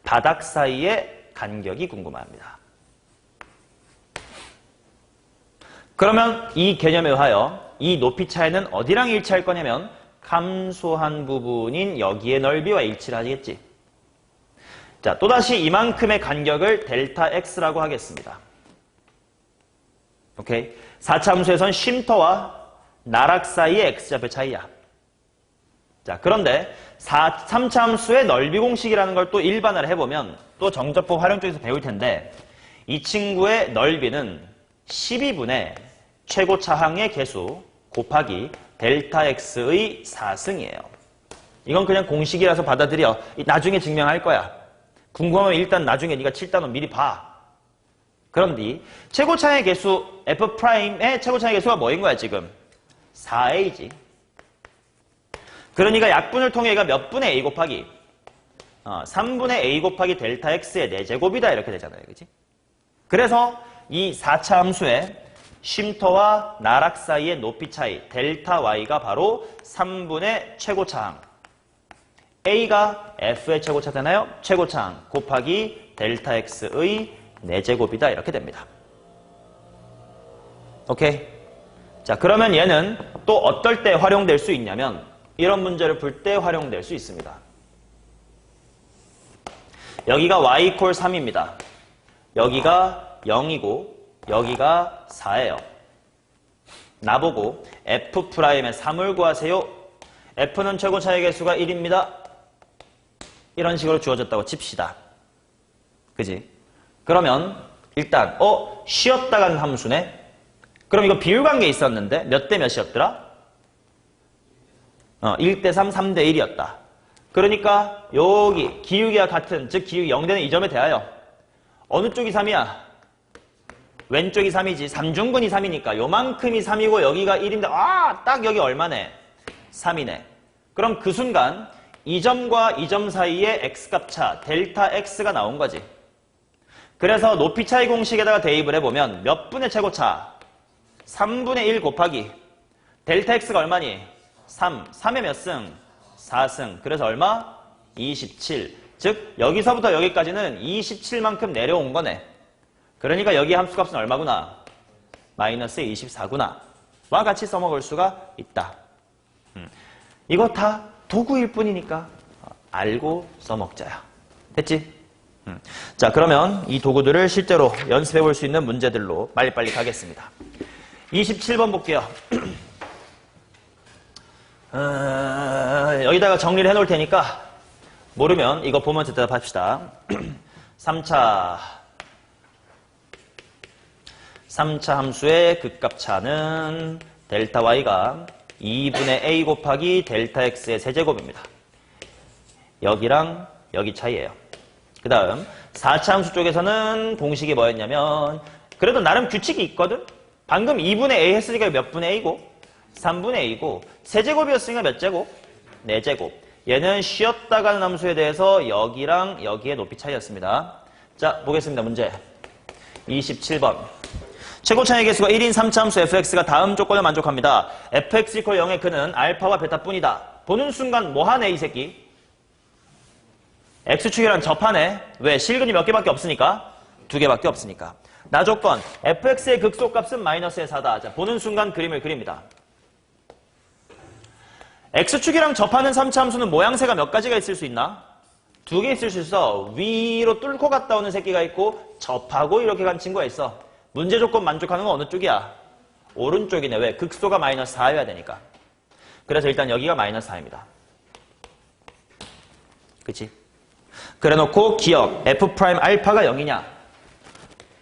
바닥 사이의 간격이 궁금합니다. 그러면 이 개념에 의하여 이 높이 차이는 어디랑 일치할 거냐면 감소한 부분인 여기의 넓이와 일치를 하겠지. 자, 또다시 이만큼의 간격을 델타 x라고 하겠습니다. 오케이? 4차 함수에선 쉼터와 나락 사이의 x좌표 차이야. 자, 그런데 3차 함수의 넓이 공식이라는 걸 또 일반화를 해보면 또 정적법 활용 쪽에서 배울 텐데 이 친구의 넓이는 12분의 최고차항의 개수 곱하기 델타 x의 4승이에요. 이건 그냥 공식이라서 받아들여. 나중에 증명할 거야. 궁금하면 일단 나중에 네가 7단원 미리 봐. 그런데 최고차항의 개수 F'의 최고차항의 개수가 뭐인 거야 지금? 4a지. 그러니까 약분을 통해 얘가 몇 분의 a 곱하기 3분의 a 곱하기 델타 x의 4제곱이다 이렇게 되잖아요. 그치? 그래서 이 4차 함수의 쉼터와 나락 사이의 높이 차이 델타 y가 바로 3분의 최고차항 a가 f의 최고차잖아요. 최고차항 곱하기 델타 x의 4제곱이다 이렇게 됩니다. 오케이? 자, 그러면 얘는 또 어떨 때 활용될 수 있냐면 이런 문제를 풀 때 활용될 수 있습니다. 여기가 y 이퀄 3입니다. 여기가 0이고 여기가 4예요. 나보고 F'의 3을 구하세요. F는 최고차의 개수가 1입니다. 이런 식으로 주어졌다고 칩시다. 그지? 그러면 일단 쉬었다 간 함수네. 그럼 이거 비율관계 있었는데 몇 대 몇이었더라? 1대 3, 3대 1이었다. 그러니까 여기 기울기가 같은 즉 기울기 0되는 이 점에 대하여 어느 쪽이 3이야? 왼쪽이 3이지. 3중근이 3이니까 요만큼이 3이고 여기가 1인데 딱 여기 얼마네? 3이네. 그럼 그 순간 이 점과 이 점 사이에 x값 차 델타 x가 나온 거지. 그래서 높이 차이 공식에다가 대입을 해보면 몇 분의 최고차? 3분의 1 곱하기 델타 x가 얼마니? 3. 3의 몇 승? 4승. 그래서 얼마? 27. 즉 여기서부터 여기까지는 27만큼 내려온 거네. 그러니까 여기 함수값은 얼마구나? 마이너스 24구나. 와 같이 써먹을 수가 있다. 이거 다 도구일 뿐이니까 알고 써먹자야. 됐지? 자, 그러면 이 도구들을 실제로 연습해 볼 수 있는 문제들로 빨리빨리 가겠습니다. 27번 볼게요. 여기다가 정리를 해놓을 테니까 모르면 이거 보면서 대답합시다. 3차 함수의 극값차는 델타 y가 2분의 a 곱하기 델타 x의 세제곱입니다. 여기랑 여기 차이예요. 그 다음 4차 함수 쪽에서는 공식이 뭐였냐면 그래도 나름 규칙이 있거든? 방금 2분의 a 했으니까 몇 분의 a고? 3분의 a고 세제곱이었으니까 몇 제곱? 4제곱. 얘는 쉬었다 가는 함수에 대해서 여기랑 여기의 높이 차이였습니다. 자, 보겠습니다. 문제 27번. 최고차의 개수가 1인 3차 함수 fx가 다음 조건에 만족합니다. fx = 0의 그는 알파와 베타뿐이다. 보는 순간 뭐하네 이 새끼? x축이랑 접하네. 왜? 실근이 몇 개밖에 없으니까? 2개밖에 없으니까. 나 조건 fx의 극소값은 마이너스의 4다. 자, 보는 순간 그림을 그립니다. x축이랑 접하는 3차 함수는 모양새가 몇 가지가 있을 수 있나? 2개 있을 수 있어. 위로 뚫고 갔다 오는 새끼가 있고 접하고 이렇게 간 친구가 있어. 문제 조건 만족하는 건 어느 쪽이야? 오른쪽이네. 왜? 극소가 마이너스 4여야 되니까. 그래서 일단 여기가 마이너스 4입니다. 그치? 그래놓고 기억 f 프라임 알파가 0이냐?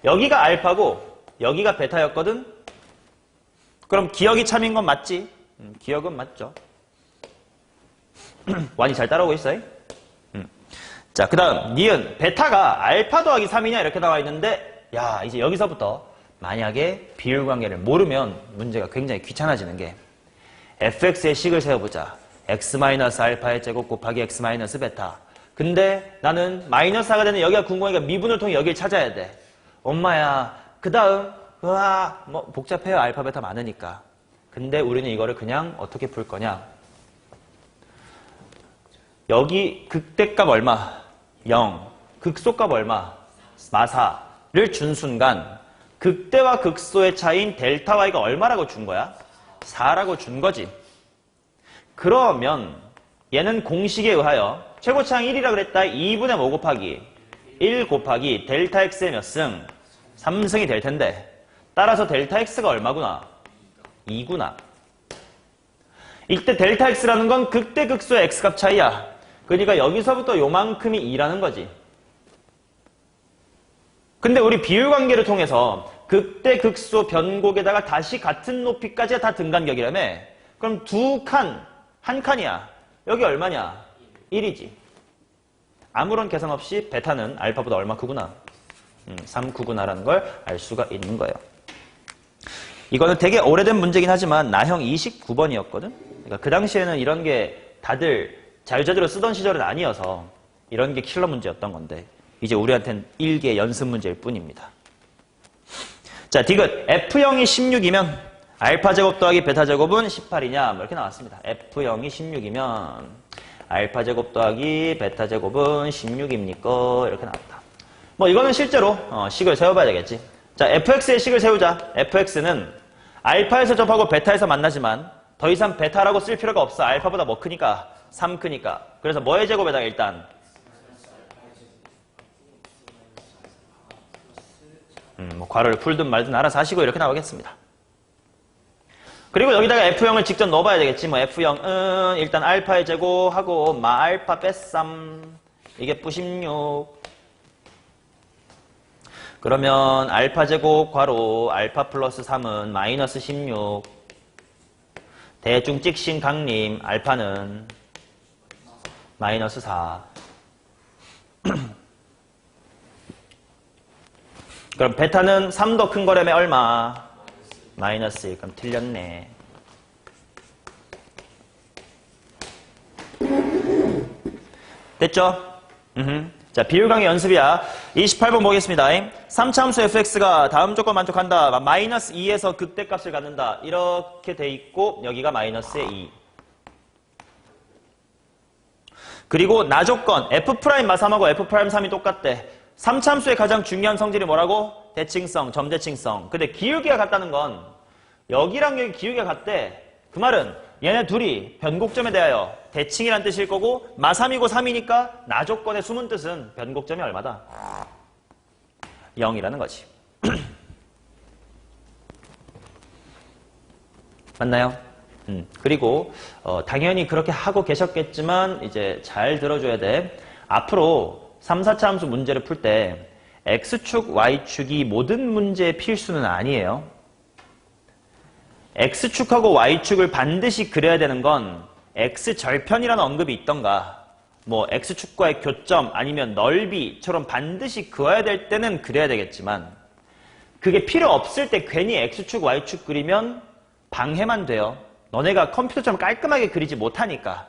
여기가 알파고 여기가 베타였거든? 그럼 기억이 참인 건 맞지? 기억은 맞죠. 완이 잘 따라오고 있어요? 자, 그 다음 니은 베타가 알파 더하기 3이냐 이렇게 나와 있는데 야, 이제 여기서부터 만약에 비율관계를 모르면 문제가 굉장히 귀찮아지는 게 fx의 식을 세워보자. x-알파의 제곱 곱하기 x-베타. 근데 나는 마이너스 4가 되는 여기가 궁금하니까 미분을 통해 여기를 찾아야 돼. 엄마야, 그 다음 뭐 복잡해요. 알파, 베타 많으니까. 근데 우리는 이거를 그냥 어떻게 풀 거냐. 여기 극대값 얼마? 0. 극소값 얼마? 마사를 준 순간 극대와 극소의 차이인 델타 y가 얼마라고 준 거야? 4라고 준 거지. 그러면 얘는 공식에 의하여 최고차항 1이라 그랬다. 2분의 뭐 곱하기? 1 곱하기 델타 x의 몇 승? 3승이 될 텐데 따라서 델타 x가 얼마구나? 2구나. 이때 델타 x라는 건 극대 극소의 x값 차이야. 그러니까 여기서부터 요만큼이 2라는 거지. 근데 우리 비율관계를 통해서 극대 극소 변곡에다가 다시 같은 높이까지가 다 등간격이라며. 그럼 두 칸, 한 칸이야. 여기 얼마냐? 1이지. 아무런 계산 없이 베타는 알파보다 얼마 크구나? 3 크구나라는 걸 알 수가 있는 거예요. 이거는 되게 오래된 문제긴 하지만 나형 29번이었거든? 그러니까 그 당시에는 이런 게 다들 자유자재로 쓰던 시절은 아니어서 이런 게 킬러 문제였던 건데 이제 우리한테는 일개 연습 문제일 뿐입니다. 자, 디귿 F0이 16이면 알파 제곱 더하기 베타 제곱은 18이냐? 뭐 이렇게 나왔습니다. F0이 16이면 알파 제곱 더하기 베타 제곱은 16입니까? 이렇게 나왔다. 뭐 이거는 실제로 식을 세워봐야 되겠지. 자, fx의 식을 세우자. fx는 알파에서 접하고 베타에서 만나지만 더 이상 베타라고 쓸 필요가 없어. 알파보다 뭐 크니까? 3 크니까. 그래서 뭐의 제곱에다가 일단 뭐 괄호를 풀든 말든 알아서 하시고 이렇게 나오겠습니다. 그리고 여기다가 F0을 직접 넣어봐야 되겠지. 뭐 F0은 일단 알파의 제곱하고 마알파 뺐삼. 이게 뿌16. 그러면 알파 제곱 괄호 알파 플러스 3은 마이너스 16. 대충 찍신 강림 알파는 마이너스 4. 그럼 베타는 3 더 큰 거라며 얼마? 마이너스 1. 그럼 틀렸네. 됐죠? 자, 비율 강의 연습이야. 28번 보겠습니다. 3차함수 fx가 다음 조건 만족한다. 마이너스 2에서 극대값을 갖는다. 이렇게 돼 있고 여기가 마이너스의 2. 그리고 나조건 f' 마삼하고 f'3이 똑같대. 3차함수의 가장 중요한 성질이 뭐라고? 대칭성, 점대칭성. 근데 기울기가 같다는 건 여기랑 여기 기울기가 같대. 그 말은 얘네 둘이 변곡점에 대하여 대칭이란 뜻일 거고 마삼이고 3이니까 나조건의 숨은 뜻은 변곡점이 얼마다? 0이라는 거지. 맞나요? 그리고 당연히 그렇게 하고 계셨겠지만 이제 잘 들어줘야 돼. 앞으로 3, 4차 함수 문제를 풀 때 X축, Y축이 모든 문제의 필수는 아니에요. X축하고 Y축을 반드시 그려야 되는 건 X절편이라는 언급이 있던가 뭐 X축과의 교점 아니면 넓이처럼 반드시 그어야 될 때는 그려야 되겠지만 그게 필요 없을 때 괜히 X축, Y축 그리면 방해만 돼요. 너네가 컴퓨터처럼 깔끔하게 그리지 못하니까.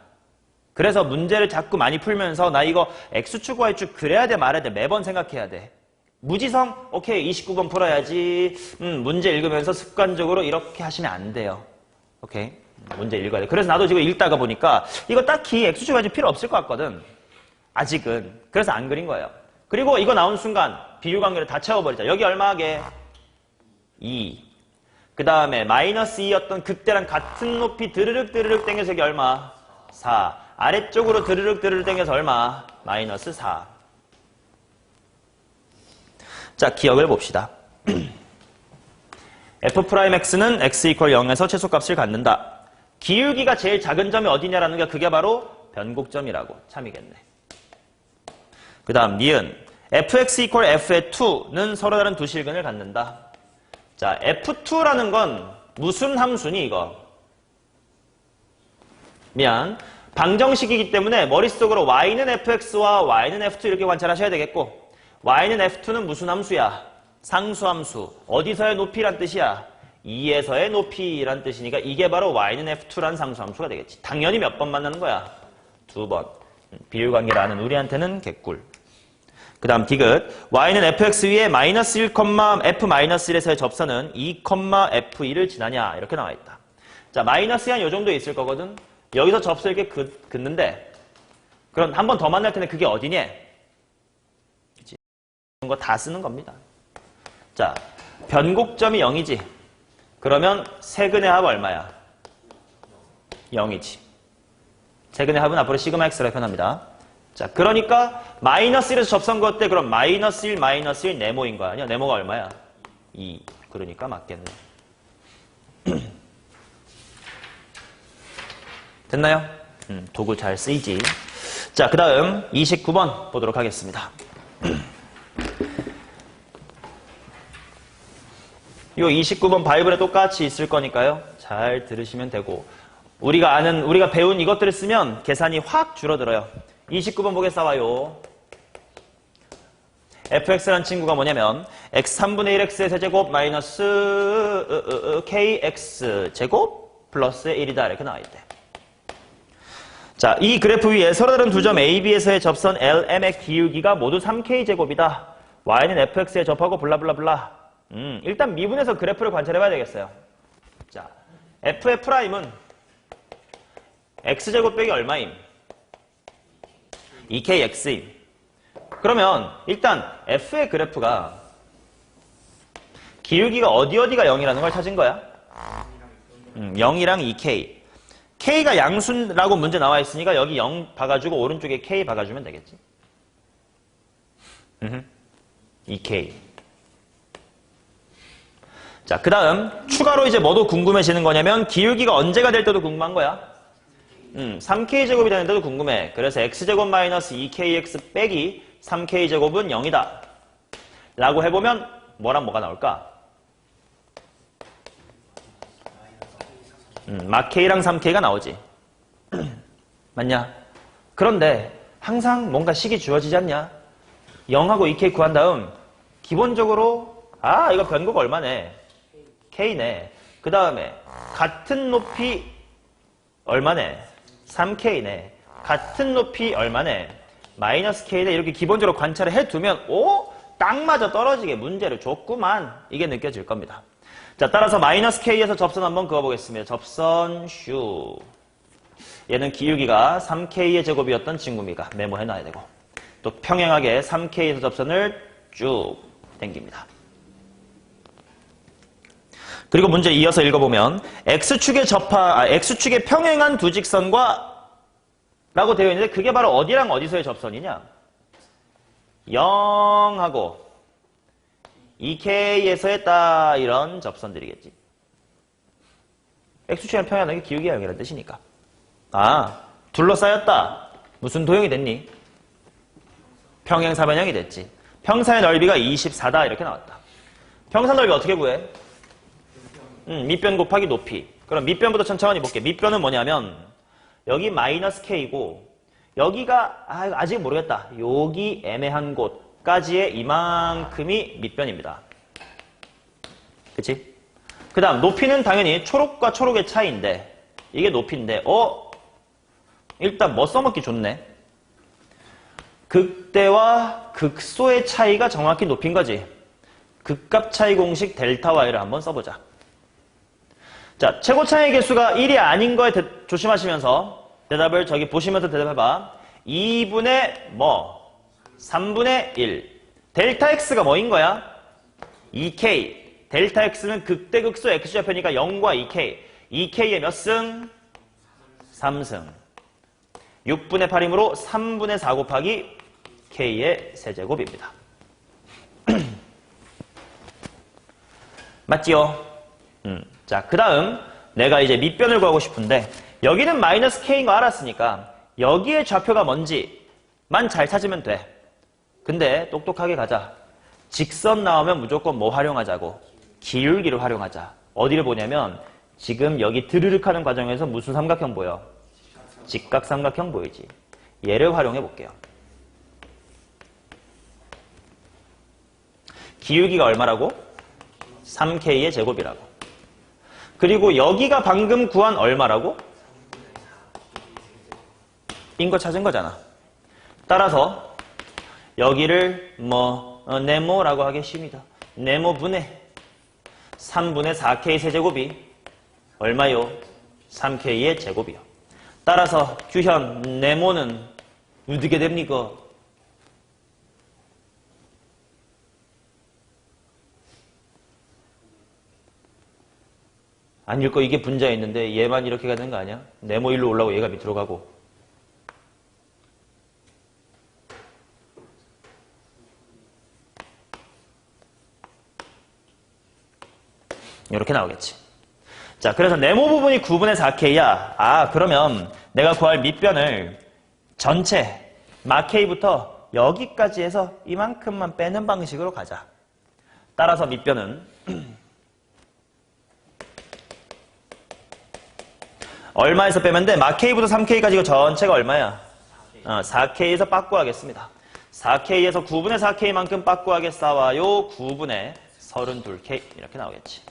그래서 문제를 자꾸 많이 풀면서 나 이거 X축, Y축 그려야 돼 말아야 돼 매번 생각해야 돼. 무지성? 오케이 29번 풀어야지. 문제 읽으면서 습관적으로 이렇게 하시면 안 돼요. 오케이 문제 읽어야 돼. 그래서 나도 지금 읽다가 보니까 이거 딱히 X축, Y축 필요 없을 것 같거든. 아직은. 그래서 안 그린 거예요. 그리고 이거 나온 순간 비율관계를 다 채워버리자. 여기 얼마 하게? 2. 그 다음에 마이너스 2였던 극대랑 같은 높이 드르륵 드르륵 땡겨서 여기 얼마? 4. 아래쪽으로 드르륵 드르륵 땡겨서 얼마? 마이너스 4. 자, 기억을 봅시다. f'x는 x 이퀄 0에서 최소값을 갖는다. 기울기가 제일 작은 점이 어디냐라는 게 그게 바로 변곡점이라고. 참이겠네. 그 다음 니은 fx 이퀄 f의 2는 서로 다른 두 실근을 갖는다. 자, f2라는 건 무슨 함수니 이거? 미안. 방정식이기 때문에 머릿속으로 y는 fx와 y는 f2 이렇게 관찰하셔야 되겠고 y는 f2는 무슨 함수야? 상수함수. 어디서의 높이란 뜻이야? 2에서의 높이란 뜻이니까 이게 바로 y는 f2란 상수함수가 되겠지. 당연히 몇 번 만나는 거야? 2번. 비율관계를 아는 우리한테는 개꿀. 그 다음 디귿. y는 fx 위에 마이너스 1, f-1에서의 접선은 2, f2를 지나냐 이렇게 나와 있다. 자, 마이너스 한 요 정도 있을 거거든. 여기서 접선 이렇게 긋는데 그럼 한 번 더 만날 텐데 그게 어디냐? 이런 거 다 쓰는 겁니다. 자, 변곡점이 0이지. 그러면 세근의 합 얼마야? 0이지. 세근의 합은 앞으로 시그마 x로 표현합니다. 자, 그러니까 마이너스 1에서 접선 것 때 그럼 마이너스 1, 마이너스 1 네모인 거야. 아니야? 네모가 얼마야? 2. 그러니까 맞겠네. 됐나요? 도구 잘 쓰이지. 자, 그 다음 29번 보도록 하겠습니다. 이 29번 바이블에 똑같이 있을 거니까요. 잘 들으시면 되고 우리가 배운 이것들을 쓰면 계산이 확 줄어들어요. 29번 보겠사와요. fx라는 친구가 뭐냐면 x 3분의 1 x의 세제곱 마이너스 kx 제곱 플러스 1이다 이렇게 나와 있대. 자, 이 그래프 위에 서로 다른 두 점 A, B에서의 접선 LM의 기울기가 모두 3K 제곱이다. Y는 fx에 접하고 블라블라블라. 일단 미분에서 그래프를 관찰해봐야 되겠어요. 자, f의 프라임은 x제곱 빼기 얼마임? 2kx임. 그러면 일단 f의 그래프가 기울기가 어디가 0이라는 걸 찾은 거야? 0이랑 2k. k가 양수라고 문제 나와 있으니까 여기 0 봐가지고 오른쪽에 k 봐가주면 되겠지. 2k. 자, 그 다음 추가로 이제 뭐도 궁금해지는 거냐면 기울기가 언제가 될 때도 궁금한 거야. 3k제곱이 되는데도 궁금해. 그래서 x제곱 마이너스 2kx 빼기 3k제곱은 0이다. 라고 해보면 뭐랑 뭐가 나올까? 마k랑 3k가 나오지. 맞냐? 그런데 항상 뭔가 식이 주어지지 않냐? 0하고 2k 구한 다음 기본적으로 아, 이거 변곡 얼마네? K네. 그 다음에 같은 높이 얼마네? 3K네. 같은 높이 얼마네? 마이너스 K네. 이렇게 기본적으로 관찰을 해두면 오? 딱 맞아 떨어지게 문제를 줬구만. 이게 느껴질 겁니다. 자, 따라서 마이너스 K에서 접선 한번 그어보겠습니다. 접선 슈. 얘는 기울기가 3K의 제곱이었던 친구입니다. 메모해놔야 되고. 또 평행하게 3K에서 접선을 쭉 당깁니다. 그리고 문제 이어서 읽어보면 X축에 평행한 두 직선과 라고 되어 있는데 그게 바로 어디랑 어디서의 접선이냐? 0하고 2K에서의 딱 이런 접선들이겠지. X축이랑 평행하는 게 기울기가 0이라는 뜻이니까. 아, 둘러싸였다. 무슨 도형이 됐니? 평행사변형이 됐지. 평사의 넓이가 24다 이렇게 나왔다. 평사 넓이 어떻게 구해? 밑변 곱하기 높이. 그럼 밑변부터 천천히 볼게. 밑변은 뭐냐면 여기 마이너스 K고 여기가 아직 모르겠다. 여기 애매한 곳까지의 이만큼이 밑변입니다. 그치? 그 다음 높이는 당연히 초록과 초록의 차이인데 이게 높이인데 일단 뭐 써먹기 좋네. 극대와 극소의 차이가 정확히 높인 거지. 극값 차이 공식 델타 Y를 한번 써보자. 자, 최고 차이 개수가 1이 아닌 거에 조심하시면서 대답을 저기 보시면서 대답해봐. 2분의 3분의 1. 델타 X가 뭐인 거야? 2K. 델타 X는 극대 극소 X좌표니까 0과 2K. 2K의 몇 승? 3승. 6분의 8이므로 3분의 4 곱하기 K의 세제곱입니다. 맞지요? 자, 그 다음 내가 이제 밑변을 구하고 싶은데 여기는 마이너스 K인 거 알았으니까 여기의 좌표가 뭔지만 잘 찾으면 돼. 근데 똑똑하게 가자. 직선 나오면 무조건 뭐 활용하자고? 기울기를 활용하자. 어디를 보냐면 지금 여기 드르륵 하는 과정에서 무슨 삼각형 보여? 직각삼각형 보이지? 얘를 활용해 볼게요. 기울기가 얼마라고? 3K의 제곱이라고. 그리고 여기가 방금 구한 얼마라고? 인 거 찾은 거잖아. 따라서 여기를 네모라고 하겠습니다. 네모분의 3분의 4K 세제곱이 얼마요? 3K의 제곱이요. 따라서 규현 네모는 어떻게 됩니까? 안 읽고 이게 분자에 있는데 얘만 이렇게 가는 거 아니야? 네모 1로 올라오고 얘가 밑으로 가고. 이렇게 나오겠지. 자, 그래서 네모 부분이 9분의 4K야. 아, 그러면 내가 구할 밑변을 전체 마K부터 여기까지 해서 이만큼만 빼는 방식으로 가자. 따라서 밑변은 얼마에서 빼면 돼? 마K부터 3K까지 이거 전체가 얼마야? 4K에서 빠꾸하겠습니다. 4K에서 9분의 4K만큼 빠꾸하게 싸와요. 9분의 32K 이렇게 나오겠지.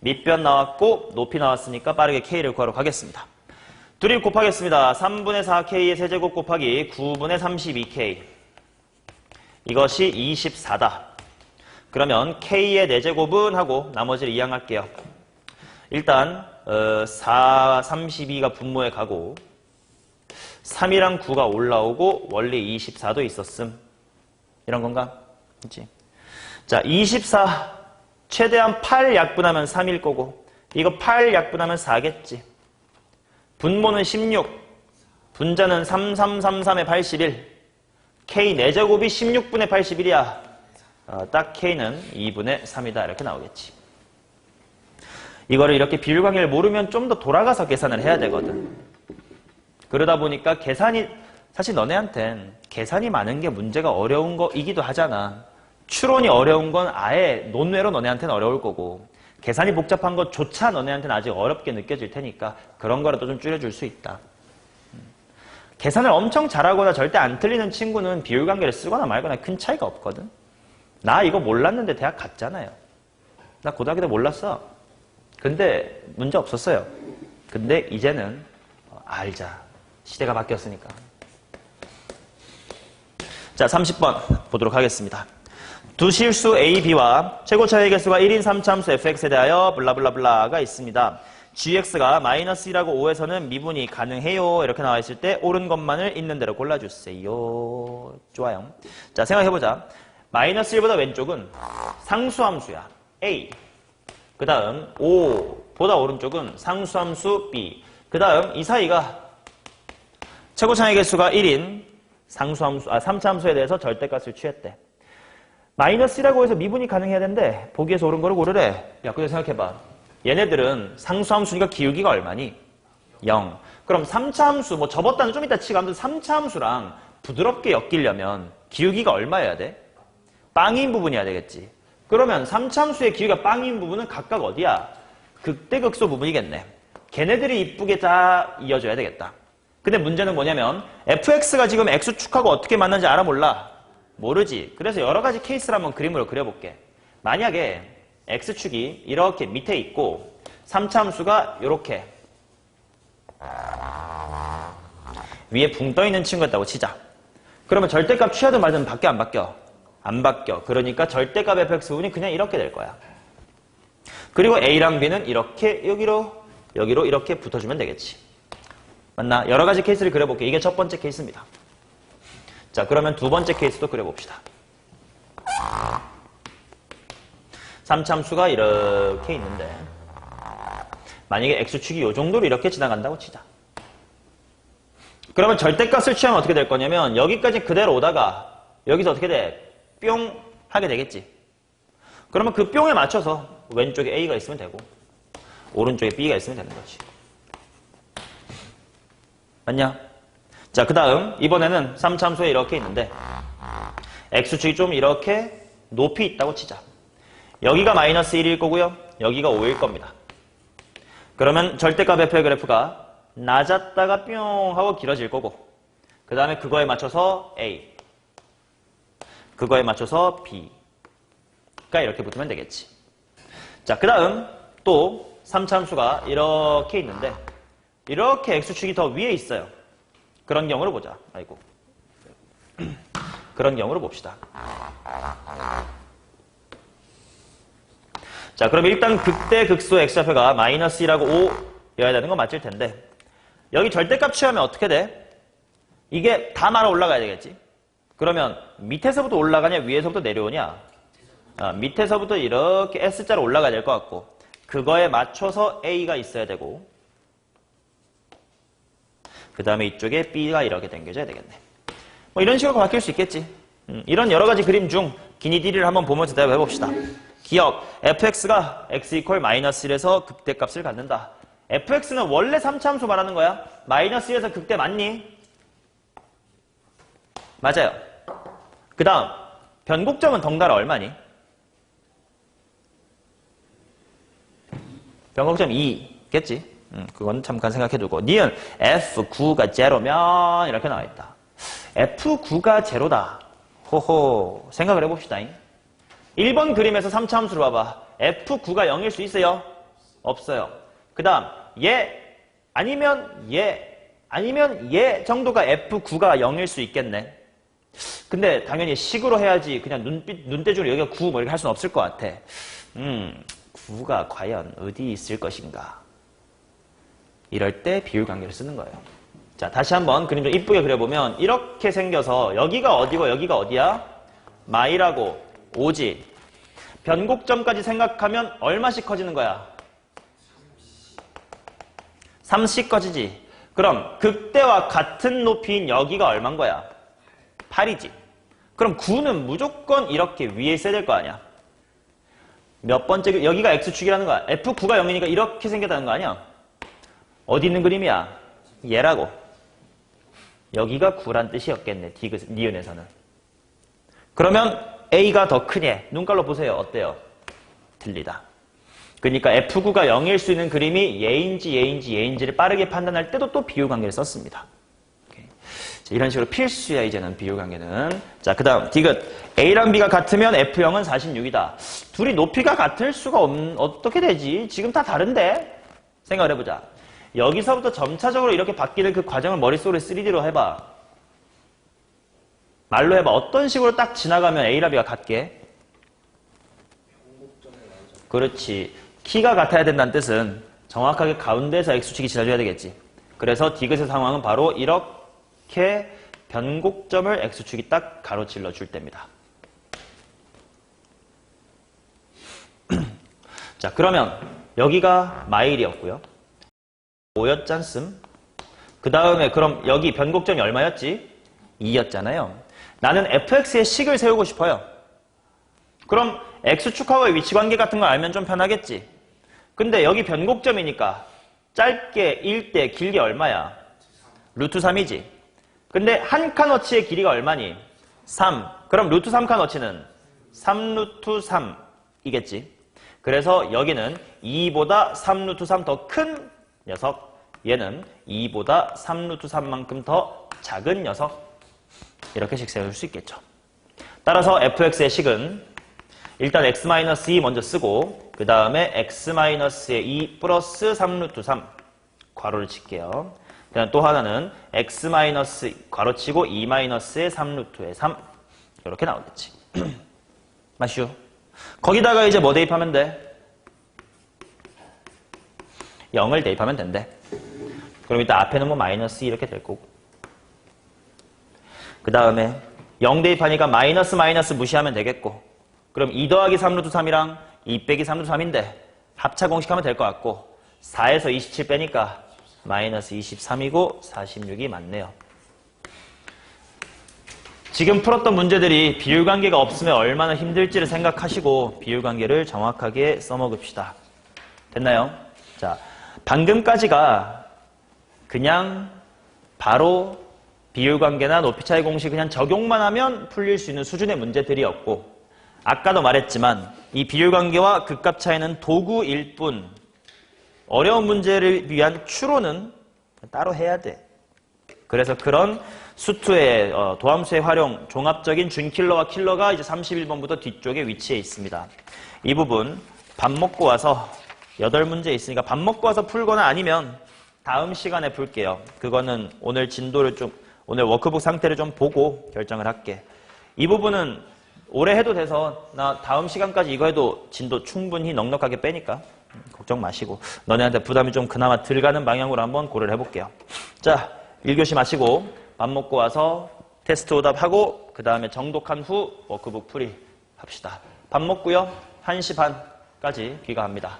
밑변 나왔고 높이 나왔으니까 빠르게 K를 구하러 가겠습니다. 둘이 곱하겠습니다. 3분의 4K의 세제곱 곱하기 9분의 32K. 이것이 24다. 그러면 K의 4제곱은 하고 나머지를 이항할게요. 일단 4, 32가 분모에 가고 3이랑 9가 올라오고 원래 24도 있었음. 이런 건가? 그치? 자, 24 최대한 8 약분하면 3일 거고 이거 8 약분하면 4겠지. 분모는 16, 분자는 3333의 81. K 4제곱이 16분의 81이야. 딱 K는 2분의 3이다. 이렇게 나오겠지. 이거를 이렇게 비율 관계를 모르면 좀 더 돌아가서 계산을 해야 되거든. 그러다 보니까 계산이 사실 너네한텐 계산이 많은 게 문제가 어려운 거이기도 하잖아. 추론이 어려운 건 아예 논외로 너네한테는 어려울 거고 계산이 복잡한 것조차 너네한테는 아직 어렵게 느껴질 테니까 그런 거라도 좀 줄여줄 수 있다. 계산을 엄청 잘하거나 절대 안 틀리는 친구는 비율관계를 쓰거나 말거나 큰 차이가 없거든. 나 이거 몰랐는데 대학 갔잖아요. 나 고등학교 때 몰랐어. 근데 문제 없었어요. 근데 이제는 알자. 시대가 바뀌었으니까. 자, 30번 보도록 하겠습니다. 두 실수 A, B와 최고 차이 개수가 1인 3차함수 fx에 대하여 블라블라블라가 있습니다. gx가 마이너스 1하고 5에서는 미분이 가능해요. 이렇게 나와 있을 때 옳은 것만을 있는 대로 골라주세요. 좋아요. 자, 생각해보자. 마이너스 1보다 왼쪽은 상수함수야. A. 그 다음 5보다 오른쪽은 상수함수 B. 그 다음 이 사이가 최고 차이 개수가 1인 3차함수에 대해서 절대값을 취했대. 마이너스 1하고 해서 미분이 가능해야 되는데 보기에서 옳은 거를 고르래. 야, 그래 생각해봐. 얘네들은 상수함수니까 기울기가 얼마니? 0. 그럼 3차함수, 뭐 접었다는 좀 이따 치고 아무튼 3차함수랑 부드럽게 엮이려면 기울기가 얼마여야 돼? 빵인 부분이어야 되겠지. 그러면 3차함수의 기울기가 빵인 부분은 각각 어디야? 극대극소 부분이겠네. 걔네들이 이쁘게 다 이어져야 되겠다. 근데 문제는 뭐냐면 fx가 지금 x축하고 어떻게 맞는지 알아 몰라? 모르지. 그래서 여러 가지 케이스를 한번 그림으로 그려볼게. 만약에 x축이 이렇게 밑에 있고 3차함수가 이렇게 위에 붕 떠있는 친구였다고 치자. 그러면 절대값 취하든 말든 바뀌어 안 바뀌어? 안 바뀌어. 그러니까 절대값 fx 부분이 그냥 이렇게 될 거야. 그리고 a랑 b는 이렇게 여기로 이렇게 붙어주면 되겠지. 맞나? 여러 가지 케이스를 그려볼게. 이게 첫 번째 케이스입니다. 자, 그러면 두 번째 케이스도 그려봅시다. 3차함수가 이렇게 있는데 만약에 x축이 이 정도로 이렇게 지나간다고 치자. 그러면 절대값을 취하면 어떻게 될 거냐면 여기까지 그대로 오다가 여기서 어떻게 돼? 뿅 하게 되겠지. 그러면 그 뿅에 맞춰서 왼쪽에 a가 있으면 되고 오른쪽에 b가 있으면 되는 거지. 맞냐? 자, 그 다음 이번에는 3차함수에 이렇게 있는데 x축이 좀 이렇게 높이 있다고 치자. 여기가 마이너스 1일 거고요. 여기가 5일 겁니다. 그러면 절대값 f의 그래프가 낮았다가 뿅 하고 길어질 거고 그 다음에 그거에 맞춰서 A, 그거에 맞춰서 B가 이렇게 붙으면 되겠지. 자, 그 다음 또 3차함수가 이렇게 있는데 이렇게 x축이 더 위에 있어요. 그런 경우를 보자. 아이고. 그런 경우를 봅시다. 자, 그럼 일단 극대 극소 x좌표가 마이너스 1하고 5여야 되는 건 맞을 텐데 여기 절대값 취하면 어떻게 돼? 이게 다 말아 올라가야 되겠지. 그러면 밑에서부터 올라가냐 위에서부터 내려오냐? 밑에서부터 이렇게 S자로 올라가야 될 것 같고 그거에 맞춰서 A가 있어야 되고 그 다음에 이쪽에 B가 이렇게 당겨져야 되겠네. 뭐 이런 식으로 바뀔 수 있겠지. 이런 여러 가지 그림 중 기니 d를 한번 보면서 대답해봅시다. 기억, fx가 x 이퀄 마이너스 1에서 극대값을 갖는다. fx는 원래 3차함수 말하는 거야. 마이너스 1에서 극대 맞니? 맞아요. 그 다음 변곡점은 덩달아 얼마니? 변곡점 2겠지. 그건 잠깐 생각해두고 니은 F9가 제로면 이렇게 나와있다. F9가 제로다. 호호 생각을 해봅시다. 1번 그림에서 3차함수를 봐봐. F9가 0일 수 있어요? 없어요. 그 다음 얘 아니면 얘 정도가 F9가 0일 수 있겠네. 근데 당연히 식으로 해야지 그냥 눈대중으로 여기가 9 뭐 이렇게 할 수는 없을 것 같아. 9가 과연 어디 있을 것인가? 이럴 때 비율관계를 쓰는 거예요. 자, 다시 한번 그림 좀 이쁘게 그려보면 이렇게 생겨서 여기가 어디고 여기가 어디야? 마이라고 5지. 변곡점까지 생각하면 얼마씩 커지는 거야? 3씩 커지지. 그럼 극대와 같은 높이인 여기가 얼만 거야? 8이지. 그럼 9는 무조건 이렇게 위에 있어야 될 거 아니야? 몇 번째, 여기가 X축이라는 거야. F9가 0이니까 이렇게 생겼다는 거 아니야? 어디 있는 그림이야? 얘라고. 여기가 9란 뜻이었겠네. 니은에서는. 그러면 A가 더 크냐? 눈깔로 보세요. 어때요? 들리다. 그러니까 F9가 0일 수 있는 그림이 얘인지를 빠르게 판단할 때도 또 비율관계를 썼습니다. 이런 식으로 필수야, 이제는 비율관계는. 자, 그 다음 디귿. A랑 B가 같으면 F0은 46이다. 둘이 높이가 같을 수가 어떻게 되지? 지금 다 다른데? 생각을 해보자. 여기서부터 점차적으로 이렇게 바뀌는 그 과정을 머릿속으로 3D로 해봐. 말로 해봐. 어떤 식으로 딱 지나가면 A랑 B가 같게? 그렇지. 키가 같아야 된다는 뜻은 정확하게 가운데에서 X축이 지나줘야 되겠지. 그래서 디귿의 상황은 바로 이렇게 변곡점을 X축이 딱 가로질러 줄 때입니다. 자, 그러면 여기가 마일이었고요. 5였잖음. 그 다음에 그럼 여기 변곡점이 얼마였지? 2였잖아요. 나는 fx의 식을 세우고 싶어요. 그럼 x축하고의 위치관계 같은 거 알면 좀 편하겠지. 근데 여기 변곡점이니까 짧게 1대 길게 얼마야? 루트 3이지. 근데 한 칸 어치의 길이가 얼마니? 3. 그럼 루트 3칸 어치는 3루트 3이겠지. 그래서 여기는 2보다 3루트 3 더 큰 녀석, 얘는 2보다 3루트 3만큼 더 작은 녀석, 이렇게씩 세울 수 있겠죠. 따라서 fx의 식은 일단 x-2 먼저 쓰고 그 다음에 x-의 2 플러스 3루트 3 괄호를 칠게요. 그다음 또 하나는 x- 괄호치고 2-의 3루트의 3 이렇게 나오겠지. 마슈. 거기다가 이제 뭐 대입하면 돼? 0을 대입하면 된대. 그럼 이따 앞에는 뭐 마이너스 이렇게 될 거고. 그 다음에 0 대입하니까 마이너스 무시하면 되겠고. 그럼 2 더하기 3루트 3이랑 2 빼기 3루트 3인데 합차 공식하면 될 것 같고 4에서 27 빼니까 마이너스 23이고 46이 맞네요. 지금 풀었던 문제들이 비율관계가 없으면 얼마나 힘들지를 생각하시고 비율관계를 정확하게 써먹읍시다. 됐나요? 자, 방금까지가 그냥 바로 비율관계나 높이차이 공식 그냥 적용만 하면 풀릴 수 있는 수준의 문제들이었고 아까도 말했지만 이 비율관계와 극값 차이는 도구일 뿐 어려운 문제를 위한 추론은 따로 해야 돼. 그래서 그런 수투의 도함수의 활용, 종합적인 준킬러와 킬러가 이제 31번부터 뒤쪽에 위치해 있습니다. 이 부분 밥 먹고 와서 8문제 있으니까 밥 먹고 와서 풀거나 아니면 다음 시간에 풀게요. 그거는 오늘 진도를 오늘 워크북 상태를 좀 보고 결정을 할게. 이 부분은 오래 해도 돼서 나 다음 시간까지 이거 해도 진도 충분히 넉넉하게 빼니까 걱정 마시고 너네한테 부담이 좀 그나마 덜 가는 방향으로 한번 고려를 해볼게요. 자, 1교시 마치고 밥 먹고 와서 테스트 오답하고 그 다음에 정독한 후 워크북 풀이 합시다. 밥 먹고요. 1시 반까지 귀가합니다.